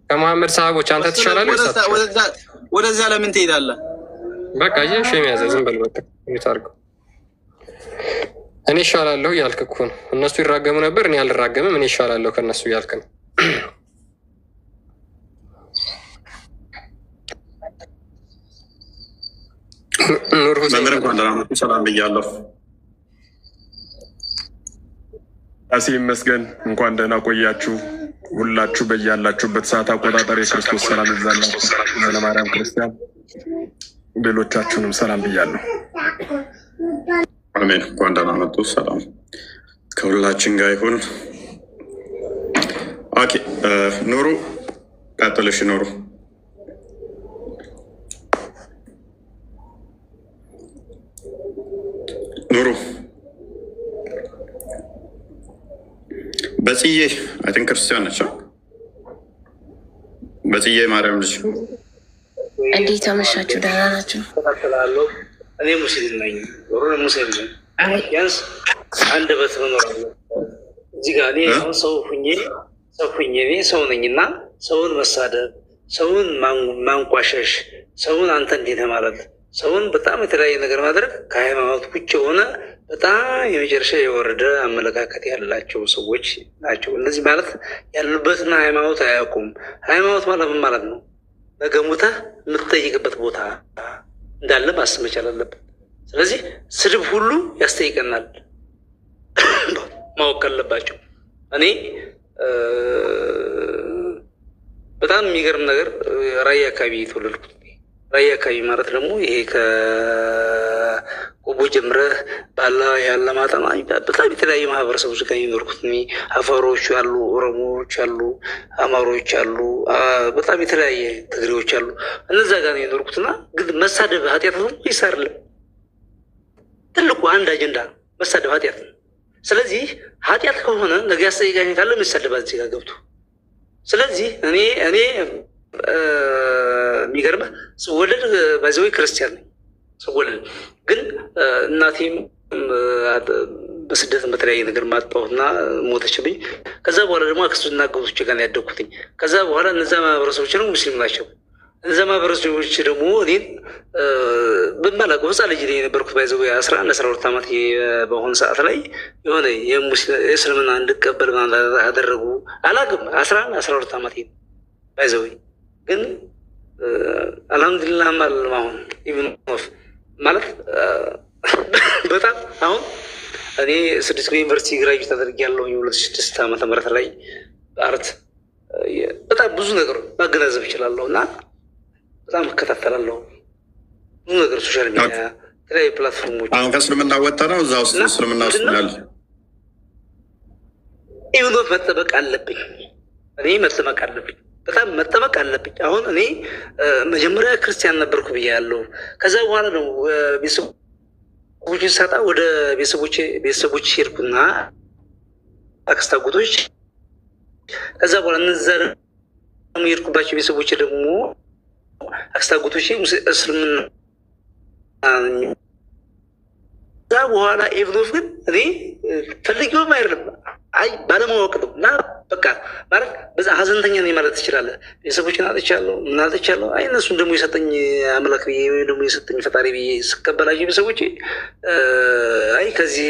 S2: ከመሐመድ ሰሃቦች አንተ ትሻላለህ ወይስ አትሻላለህ?
S6: ወደዛ ለምን ትሄዳለህ?
S2: በቃ ሼም ያዘ። ዝም በል በቃ ታርገው። እኔ ይሻላለሁ እያልክ እኮ ነው። እነሱ ይራገሙ ነበር፣ እኔ አልራገምም። እኔ ይሻላለሁ ከእነሱ እያልክ ነው።
S1: ሰላም ብያለሁ።
S11: አሴ ይመስገን። እንኳን ደህና ቆያችሁ። ሁላችሁ በያላችሁበት ሰዓት አቆጣጠር የክርስቶስ ሰላም ይብዛላችሁ። ለማርያም ክርስቲያን ሌሎቻችሁንም ሰላም ብያለሁ።
S1: አሜን። እንኳን ደህና መጡ። ሰላም ከሁላችን ጋር ይሁን። ኦኬ ኑሩ፣ ቀጥልሽ ኑሩ። ኑሩ በጽዬ አይ ቲንክ ክርስቲያን ነች። በጽዬ ማርያም ልጅ
S5: እንዴት አመሻችሁ? ደህና ናችሁ?
S13: እኔ ሙስሊም ነኝ። ሙስሊም ነኝ። ቢያንስ አንድ በት መኖር አለ እዚህ ጋር። እኔ አሁን ሰው ሁኜ እኔ ሰው ነኝ እና ሰውን መሳደብ፣ ሰውን ማንቋሸሽ፣ ሰውን አንተ እንዴት ማለት፣ ሰውን በጣም የተለያየ ነገር ማድረግ ከሃይማኖት ውጭ የሆነ በጣም የመጨረሻ የወረደ አመለካከት ያላቸው ሰዎች ናቸው። እነዚህ ማለት ያሉበትና ሃይማኖት አያውቁም። ሃይማኖት ማለት ምን ማለት ነው? ነገ ሞተህ የምትጠይቅበት ቦታ እንዳለ ማሰብ መቻል አለብን። ስለዚህ ስድብ ሁሉ ያስጠይቀናል፣ ማወቅ አለባቸው። እኔ በጣም የሚገርም ነገር ራያ አካባቢ የተወለድኩት። ራያ አካባቢ ማለት ደግሞ ይሄ ከቆቦ ጀምረህ ባላ ያለ ማጠማ በጣም የተለያዩ ማህበረሰቦች ጋር የሚኖርኩት አፋሮች አሉ፣ ኦሮሞዎች አሉ፣ አማሮች አሉ፣ በጣም የተለያየ ትግሬዎች አሉ። እነዛ ጋር ነው የኖርኩትና ግን መሳደብ ኃጢአት ነው ወይስ አይደለም? ትልቁ አንድ አጀንዳ መሳደብ ኃጢአት ነው። ስለዚህ ኃጢአት ከሆነ ነገ ያስጠይቃኝ ካለ መሳደባት እዚህ ጋር ገብቶ ስለዚህ እኔ የሚገርምህ ስወለድ ባይዘዌ ክርስቲያን ነኝ። ስወለድ ግን እናቴም በስደት በተለያየ ነገር ማጣሁትና ሞተችብኝ። ከዛ በኋላ ደግሞ አክስቶችና አጎቶቼ ጋር ነው ያደግኩትኝ። ከዛ በኋላ እነዛ ማህበረሰቦች ደግሞ ሙስሊም ናቸው። እነዛ ማህበረሰቦች ደግሞ እኔን በማላውቀው ህፃን ልጅ ላይ የነበርኩት ባይዘዌ 11-12 ዓመት በሆነ ሰዓት ላይ የሆነ የእስልምና እንድቀበል አደረጉ። አላውቅም 11-12 ዓመት ባይዘዌ ግን አልሐምዱሊላህ አሁን ኢብኑ ማለት በጣም አሁን እኔ 6 ዩኒቨርሲቲ ግራጁዌት አድርጌያለሁ 2006 ዓመተ ምህረት ላይ በአርት በጣም ብዙ ነገር ማገናዘብ እችላለሁ እና በጣም እከታተላለሁ ብዙ ነገር ሶሻል ሚዲያ የተለያዩ ፕላትፎርሞች።
S1: አሁን ከእስልምና ወጣ ነው እዛ ውስጥ እስልምና ውስጥ ያለ
S13: ኢብኑ መጠበቅ አለብኝ። እኔ መጠበቅ አለብኝ፣ በጣም መጠበቅ አለብኝ። አሁን እኔ መጀመሪያ ክርስቲያን ነበርኩ ብያለሁ። ከዛ በኋላ ነው ቤተሰቦችን ሳጣ ወደ ቤተሰቦች ሄድኩና አክስት አጎቶች። ከዛ በኋላ እነዛ ደግሞ የሄድኩባቸው ቤተሰቦች ደግሞ አክስት አጎቶች እስልምና። ከዛ በኋላ ኤቭኖፍ ግን እኔ ፈልጌውም አይደለም አይ ባለማወቅ ነው እና በቃ ማለት በዛ ሀዘንተኛ ነኝ ማለት ትችላለህ። ቤተሰቦችን አጥቻለሁ፣ ምን አጥቻለሁ። አይ እነሱን ደግሞ የሰጠኝ አምላክ ብዬ ወይም ደግሞ የሰጠኝ ፈጣሪ ብዬ ስቀበላቸው ቤተሰቦች አይ ከዚህ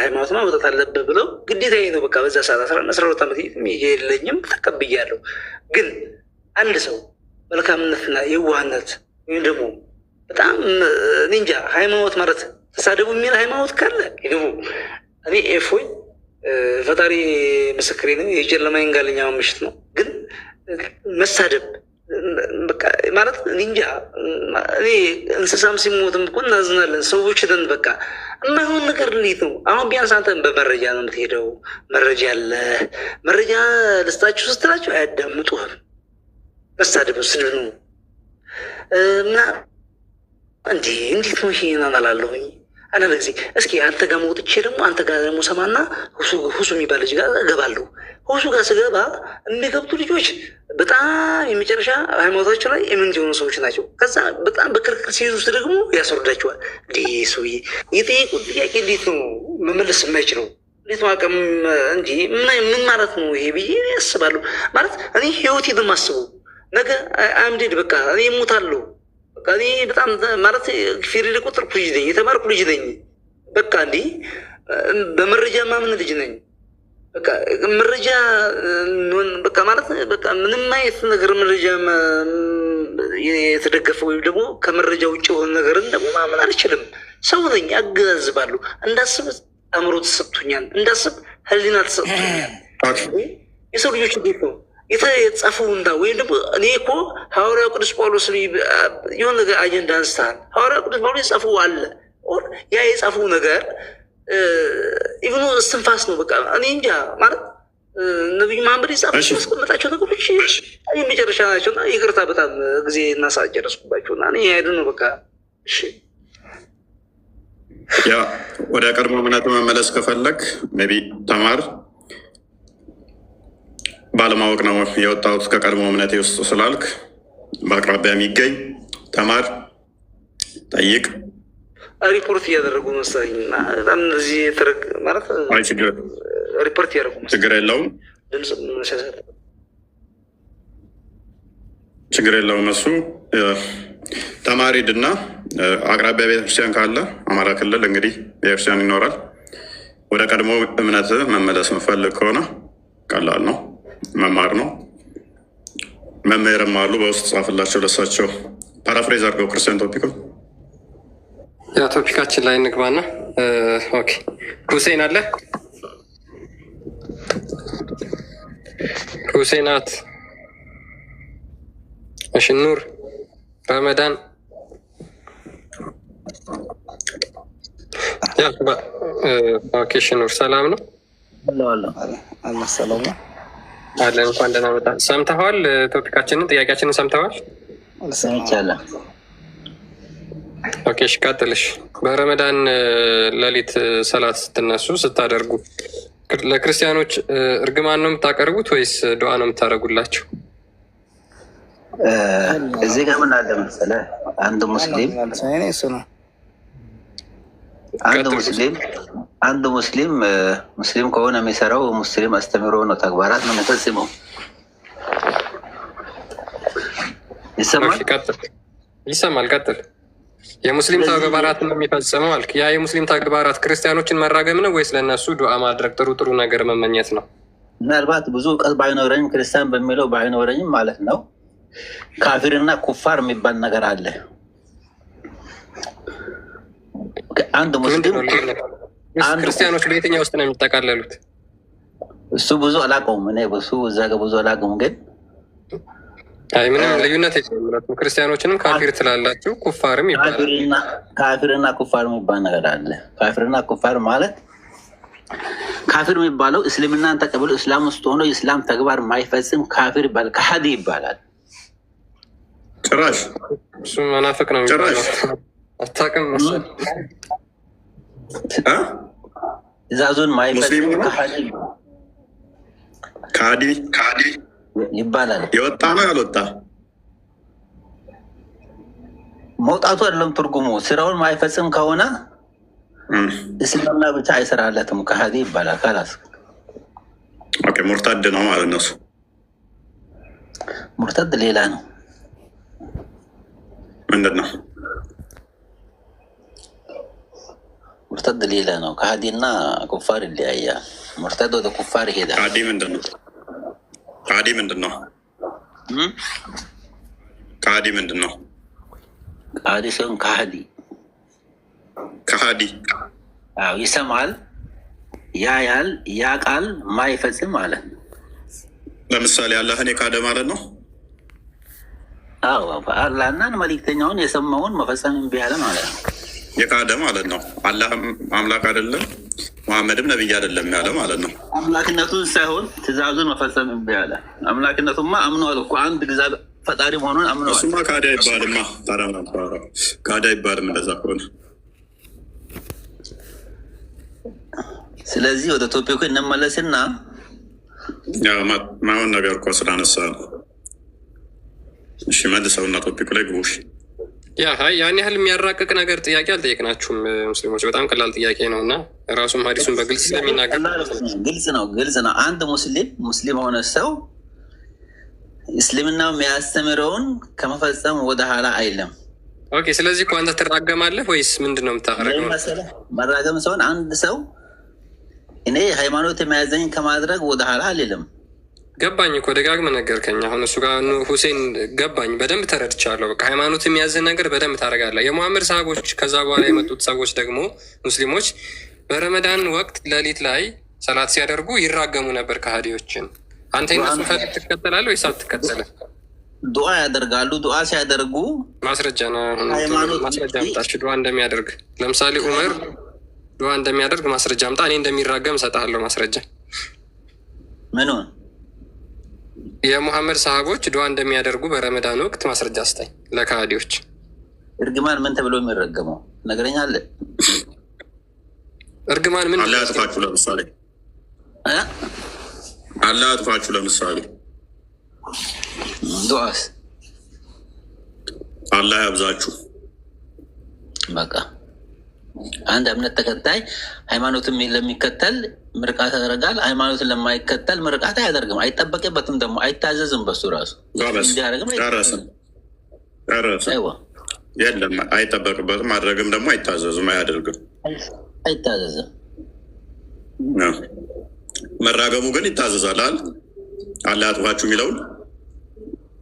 S13: ሃይማኖት ማውጣት አለብህ ብለው ግዴታዬ ነው። በቃ በዛ ሰዓት 11-12 ዓመት የለኝም ተቀብያለሁ። ግን አንድ ሰው መልካምነትና የዋህነት ወይም ደግሞ በጣም እንጃ ሃይማኖት ማለት ተሳደቡ የሚል ሃይማኖት ካለ እኔ ኤፎይ ፈጣሪ ምስክሬ ነው። የጨለማ ይንጋልኛው ምሽት ነው። ግን መሳደብ በቃ ማለት እንጃ። እኔ እንስሳም ሲሞትም እኮ እናዝናለን ሰዎች ነን። በቃ የማይሆን ነገር እንዴት ነው አሁን? ቢያንስ አንተ በመረጃ ነው የምትሄደው። መረጃ አለ። መረጃ ልስጣችሁ ስትላቸው አያዳምጡህም። መሳደብ ስድብ ነው እና እንዴት ነው ይሄ ናላለሁኝ አንዳንድ ጊዜ እስኪ አንተ ጋር መውጥቼ ደግሞ አንተ ጋር ደግሞ ሰማና ሁሱ የሚባል ልጅ ጋር እገባለሁ። ሁሱ ጋር ስገባ የሚገብቱ ልጆች በጣም የመጨረሻ ሃይማኖታቸው ላይ ኤመንት የሆኑ ሰዎች ናቸው። ከዛ በጣም በክርክር ሲይዙት ደግሞ ያስወርዳቸዋል። ሰውዬ የጠየቁት ጥያቄ እንዴት ነው መመለስ የማይችለው? እንዴት ነው አቅም እንጂ ምን ማለት ነው ይሄ ብዬ ያስባሉ። ማለት እኔ ህይወቴ በማስበው ነገ አምዴድ በቃ እኔ እሞታለሁ። እኔ በጣም ማለት ፊሪድ ቁጥር ልጅ ነኝ፣ የተማርኩ ልጅ ነኝ። በቃ እንዲህ በመረጃ ማምን ልጅ ነኝ። በቃ መረጃ በቃ ማለት በቃ ምንም አይነት ነገር መረጃ የተደገፈ ወይም ደግሞ ከመረጃ ውጭ የሆነ ነገርን ደግሞ ማመን አልችልም። ሰው ነኝ፣ አገዛዝባለሁ። እንዳስብ አእምሮ ተሰጥቶኛል፣ እንዳስብ ህሊና ተሰጥቶኛል። የሰው ልጆች እንዴት ነው የተጻፈው እንዳ ወይም ደግሞ እኔ እኮ ሐዋርያው ቅዱስ ጳውሎስ የሆነ ነገር አጀንዳ አንስተሃል። ሐዋርያው ቅዱስ ጳውሎስ የጻፈው አለ። ያ የጻፈው ነገር ኢቭኑ እስትንፋስ ነው። በቃ እኔ እንጃ ማለት ነቢዩ መሐመድ የጻፈው ያስቀመጣቸው ነገሮች የመጨረሻ ናቸው። እና ይቅርታ በጣም ጊዜ እና ሰዓት ጨረስኩባቸው እና እኔ ያሄዱ ነው በቃ። እሺ
S1: ያ ወደ ቀድሞ እምነት መመለስ ከፈለግ ሜይ ቢ ተማር። ባለማወቅ ነው የወጣሁት ከቀድሞ እምነቴ ውስጥ ስላልክ በአቅራቢያ የሚገኝ ተማር፣ ጠይቅ።
S13: ሪፖርት እያደረጉ መሰለኝ እና በጣም እዚህ ማለት ሪፖርት እያደረጉ
S1: ችግር የለውም፣ ችግር የለውም። እሱ ተማሪ ሂድና አቅራቢያ ቤተክርስቲያን ካለ አማራ ክልል እንግዲህ ቤተክርስቲያን ይኖራል። ወደ ቀድሞ እምነት መመለስ መፈልግ ከሆነ ቀላል ነው፣ መማር ነው። መምህርም አሉ፣ በውስጥ ጻፍላቸው ለሳቸው። ፓራፍሬዝ አድርገው ክርስቲያን ቶፒክ
S2: ያ ቶፒካችን ላይ እንግባና ኦኬ። ሁሴን አለ፣ ሁሴናት፣ እሺ፣ ኑር፣ ረመዳን ያ ኦኬ። እሺ ኑር ሰላም ነው አለ። እንኳን ደህና መጣ። ሰምተዋል? ቶፒካችንን ጥያቄያችንን ሰምተዋል?
S14: ሰምቻለሁ።
S2: ኦኬ እሺ፣ ቀጥልሽ። በረመዳን ሌሊት ሰላት ስትነሱ ስታደርጉ ለክርስቲያኖች እርግማን ነው የምታቀርቡት ወይስ ዱዓ ነው የምታደርጉላቸው?
S14: እዚህ ጋር ምን አለ መሰለህ፣ አንድ ሙስሊም ከሆነ የሚሰራው ሙስሊም አስተምሮ ነው፣ ተግባራት ነው የሚፈጽመው።
S2: ይሰማል? ቀጥል። የሙስሊም ተግባራት ነው የሚፈጽመው አልክ። ያ የሙስሊም ተግባራት ክርስቲያኖችን መራገም ነው ወይስ ለእነሱ ዱዓ ማድረግ፣ ጥሩ ጥሩ ነገር መመኘት ነው?
S14: ምናልባት ብዙ እውቀት ባይኖረኝም ክርስቲያን በሚለው ባይኖረኝም ማለት ነው፣ ካፊርና ኩፋር የሚባል ነገር አለ። አንድ ሙስሊም
S2: ክርስቲያኖች በየትኛው ውስጥ ነው የሚጠቃለሉት?
S14: እሱ ብዙ አላውቀውም እኔ በሱ እዛ ጋር ብዙ አላውቀውም። ግን
S2: አይ ምንም ልዩነት የለም። ክርስቲያኖችንም ካፊር ትላላችሁ፣ ኩፋርም ይባላል።
S14: ካፊርና ኩፋር የሚባል ነገር አለ። ካፊርና ኩፋር ማለት ካፊር የሚባለው እስልምናን ተቀብሎ እስላም ውስጥ ሆኖ የእስላም ተግባር ማይፈጽም ካፊር ይባላል፣ ከሃዲ ይባላል።
S1: ጭራሽ
S2: እሱ መናፍቅ ነው የሚባለው። አታውቅም መሰለኝ።
S14: ትእዛዙን ማይፈጽም
S1: ከሃዲ
S14: ይባላል።
S1: የወጣ ነው ያልወጣ
S14: መውጣቱ አይደለም ትርጉሙ። ስራውን ማይፈጽም ከሆነ እስልምና ብቻ አይሰራለትም፣ ከሃዲ ይባላል። ካላስ
S1: ኦኬ፣ ሙርታድ ነው ማለት ነው።
S14: ሙርታድ ሌላ ነው።
S1: ምንድን ነው
S14: ሙርታድ? ሌላ ነው። ከሃዲና ኩፋር ይለያያል። ሙርታድ ወደ ኩፋር ይሄዳል።
S1: ከሃዲ ምንድን ነው? ከሃዲ ምንድን ነው? ከሃዲ ምንድን ነው?
S14: ከሃዲ ሲሆን ከሃዲ ይሰማል፣ ያያል፣ ያቃል፣ ማይፈጽም ማለት ነው።
S1: ለምሳሌ አላህን የካደ ማለት ነው።
S14: አላህና መልእክተኛውን የሰማውን መፈጸም እምቢ አለ ማለት ነው።
S1: የካደ ማለት ነው። አላህም አምላክ አይደለም መሐመድም ነብይ አይደለም ያለ ማለት ነው።
S14: አምላክነቱን ሳይሆን ትእዛዙን መፈጸም እምቢ አለ። አምላክነቱማ አምነዋል እኮ አንድ እግዚአብሔር ፈጣሪ መሆኑን አምነዋል።
S1: እሱማ ካደ አይባልማ። ታዲያ ካደ አይባልም እንደዛ ከሆነ።
S14: ስለዚህ ወደ ቶፒኩ እንመለስና
S1: ማይሆን ነገር እኮ ስላነሳ ነው። እሺ መልሰውና ቶፒኩ ላይ ግቡሽ።
S2: ያን ያህል የሚያራቅቅ ነገር ጥያቄ አልጠየቅናችሁም ሙስሊሞች። በጣም ቀላል ጥያቄ ነው እና ራሱም ሀዲሱን በግልጽ ስለሚናገር
S14: ግልጽ ነው። አንድ ሙስሊም ሆነ ሰው እስልምናው የሚያስተምረውን ከመፈጸም ወደ ኋላ አይለም።
S2: ኦኬ። ስለዚህ እኮ አንተ ትራገማለህ ወይስ ምንድን ነው የምታደርገው?
S14: መራገም ሲሆን አንድ ሰው እኔ ሃይማኖት የሚያዘኝ ከማድረግ ወደ ኋላ አልልም።
S2: ገባኝ እኮ ደጋግመህ ነገርከኝ። አሁን እሱ ጋር ሁሴን ገባኝ፣ በደንብ ተረድቻለሁ። በቃ ሃይማኖት የሚያዝን ነገር በደንብ ታደርጋለህ። የሙሐመድ ሰሃቦች ከዛ በኋላ የመጡት ሰዎች ደግሞ ሙስሊሞች በረመዳን ወቅት ሌሊት ላይ ሰላት ሲያደርጉ ይራገሙ ነበር ከሃዲዎችን። አንተ እነሱ ፈለግ ትከተላለህ ወይስ አትከተልም?
S14: ዱዓ ያደርጋሉ። ዱዓ ሲያደርጉ
S2: ማስረጃ አምጣሽ። ዱዓ እንደሚያደርግ ለምሳሌ ዑመር ዱዓ እንደሚያደርግ ማስረጃ አምጣ። እኔ እንደሚራገም እሰጥሃለሁ ማስረጃ።
S14: ምኑን?
S2: የሙሐመድ ሰሃቦች ዱዓ እንደሚያደርጉ በረመዳን ወቅት ማስረጃ ስጠኝ ለካሃዲዎች።
S14: እርግማን ምን ተብሎ የሚረገመው ነገረኛ አለ?
S2: እርግማን ምን?
S1: አላህ ያጥፋችሁ ለምሳሌ አላህ ያጥፋችሁ ለምሳሌ።
S14: ዱዓስ?
S1: አላህ ያብዛችሁ።
S14: በቃ አንድ እምነት ተከታይ ሃይማኖትን ለሚከተል ምርቃት ያደርጋል። ሃይማኖትን ለማይከተል ምርቃት አያደርግም። አይጠበቅበትም፣ ደግሞ አይታዘዝም። በሱ ራሱ
S1: የለም አይጠበቅበትም። ማድረግም ደግሞ አይታዘዝም፣ አያደርግም፣
S14: አይታዘዝም።
S1: መራገሙ ግን ይታዘዛል። አላህ ያጥፋችሁ የሚለውን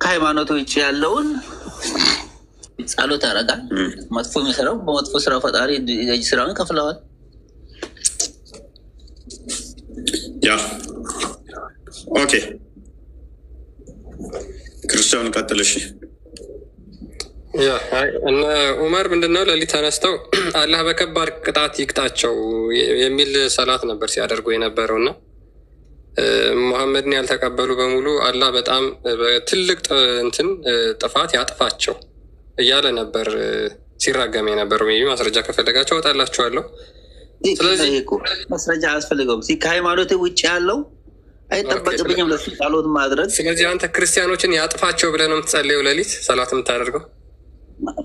S14: ከሃይማኖቱ ውጭ ያለውን ጸሎት ያደርጋል። መጥፎ የሚሰራው በመጥፎ ስራ ፈጣሪ የእጅ ስራውን ከፍለዋል።
S1: ኦኬ ክርስቲያን ቀጥልሽ።
S2: እነ ዑመር ምንድነው ሌሊት ተነስተው አላህ በከባድ ቅጣት ይቅጣቸው የሚል ሰላት ነበር ሲያደርጉ የነበረው እና ሙሐመድን ያልተቀበሉ በሙሉ አላህ በጣም ትልቅ ጥፋት ያጥፋቸው እያለ ነበር ሲራገም የነበረው። ማስረጃ ከፈለጋቸው እወጣላችኋለሁ።
S14: ስለዚህ ማስረጃ አያስፈልገውም። ከሃይማኖት ውጭ ያለው አይጠበቅብኝም ለሱ ጸሎት ማድረግ።
S2: ስለዚህ አንተ ክርስቲያኖችን ያጥፋቸው ብለህ ነው የምትጸልየው ሌሊት ሰላት የምታደርገው?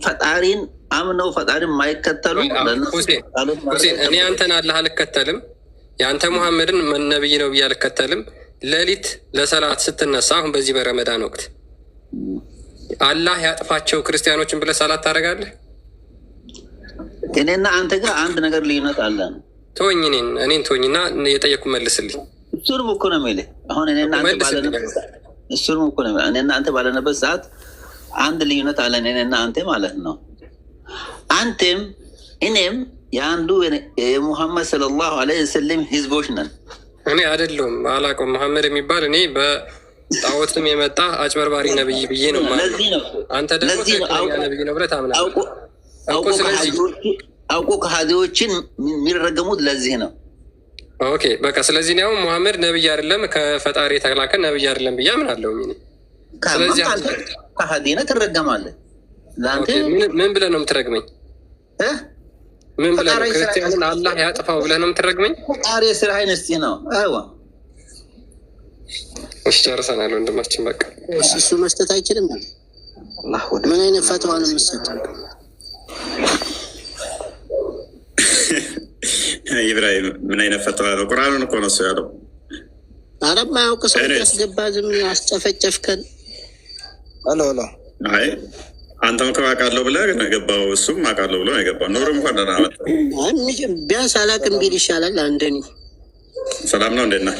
S14: ፈጣሪን አምነው ፈጣሪን የማይከተሉ
S2: ሁሴን፣ እኔ አንተን አላህ አልከተልም፣ የአንተ ሙሐመድን ነብይ ነው ብዬ አልከተልም። ሌሊት ለሰላት ስትነሳ አሁን በዚህ በረመዳን ወቅት አላህ ያጥፋቸው ክርስቲያኖችን ብለህ ሰላት ታደርጋለህ?
S14: እኔና አንተ ጋር አንድ ነገር ልዩነት አለ።
S2: ተወኝ፣ እኔን ተወኝና የጠየኩ መልስልኝ።
S14: እሱንም እኮ ነው የሚልህ። አሁን እኔና አንተ ባለንበት ሰዓት አንድ ልዩነት አለን፣ እኔና አንተ ማለት ነው። አንተም እኔም የአንዱ የሙሐመድ ሰለላሁ ዐለይሂ ወሰለም ህዝቦች ነን።
S2: እኔ አይደለሁም፣ አላውቀውም። መሐመድ የሚባል እኔ በጣዖትም የመጣ አጭበርባሪ ነብይ ብዬ ነው ማለት ነው። አንተ ደግሞ ነብይ ነው ብለህ ታምናለህ።
S14: አውቆ ከሃዲዎችን የሚረገሙት ለዚህ ነው።
S2: ኦኬ በቃ ስለዚህ ነው ሙሐመድ ነብይ አይደለም ከፈጣሪ የተላከ ነብይ አይደለም ብዬ አምናለሁ። ስለዚህ
S14: ከሃዲ ነህ ትረገማለህ።
S2: ምን ብለህ ነው የምትረግመኝ? ምን ብለህ ነው ክርስቲያንን አላህ ያጥፋው ብለህ ነው የምትረግመኝ?
S14: ፈጣሪ ስራህን እስቲ ነው። አይዋ
S2: እሺ ጨርሰናል ወንድማችን። በቃ
S12: እሱ መስጠት አይችልም። ምን አይነት ፈትዋ ነው የምትሰጠው?
S1: ኢብራሂም ምን አይነት ፈትዋ ነው? ቁርአኑን እኮ ነው እሱ ያለው።
S12: አረብ ማያውቅ ሰው ያስገባ ዝም አስጨፈጨፍከን።
S10: ሄሎ
S1: አይ አንተም አውቃለሁ ብለህ ነው የገባው፣ እሱም አውቃለሁ ብሎ ነው የገባው። ኑር እንኳን ደህና መጣ።
S12: ቢያንስ አላውቅም ቢል ይሻላል። አንደኔ
S1: ሰላም ነው እንዴት ነህ?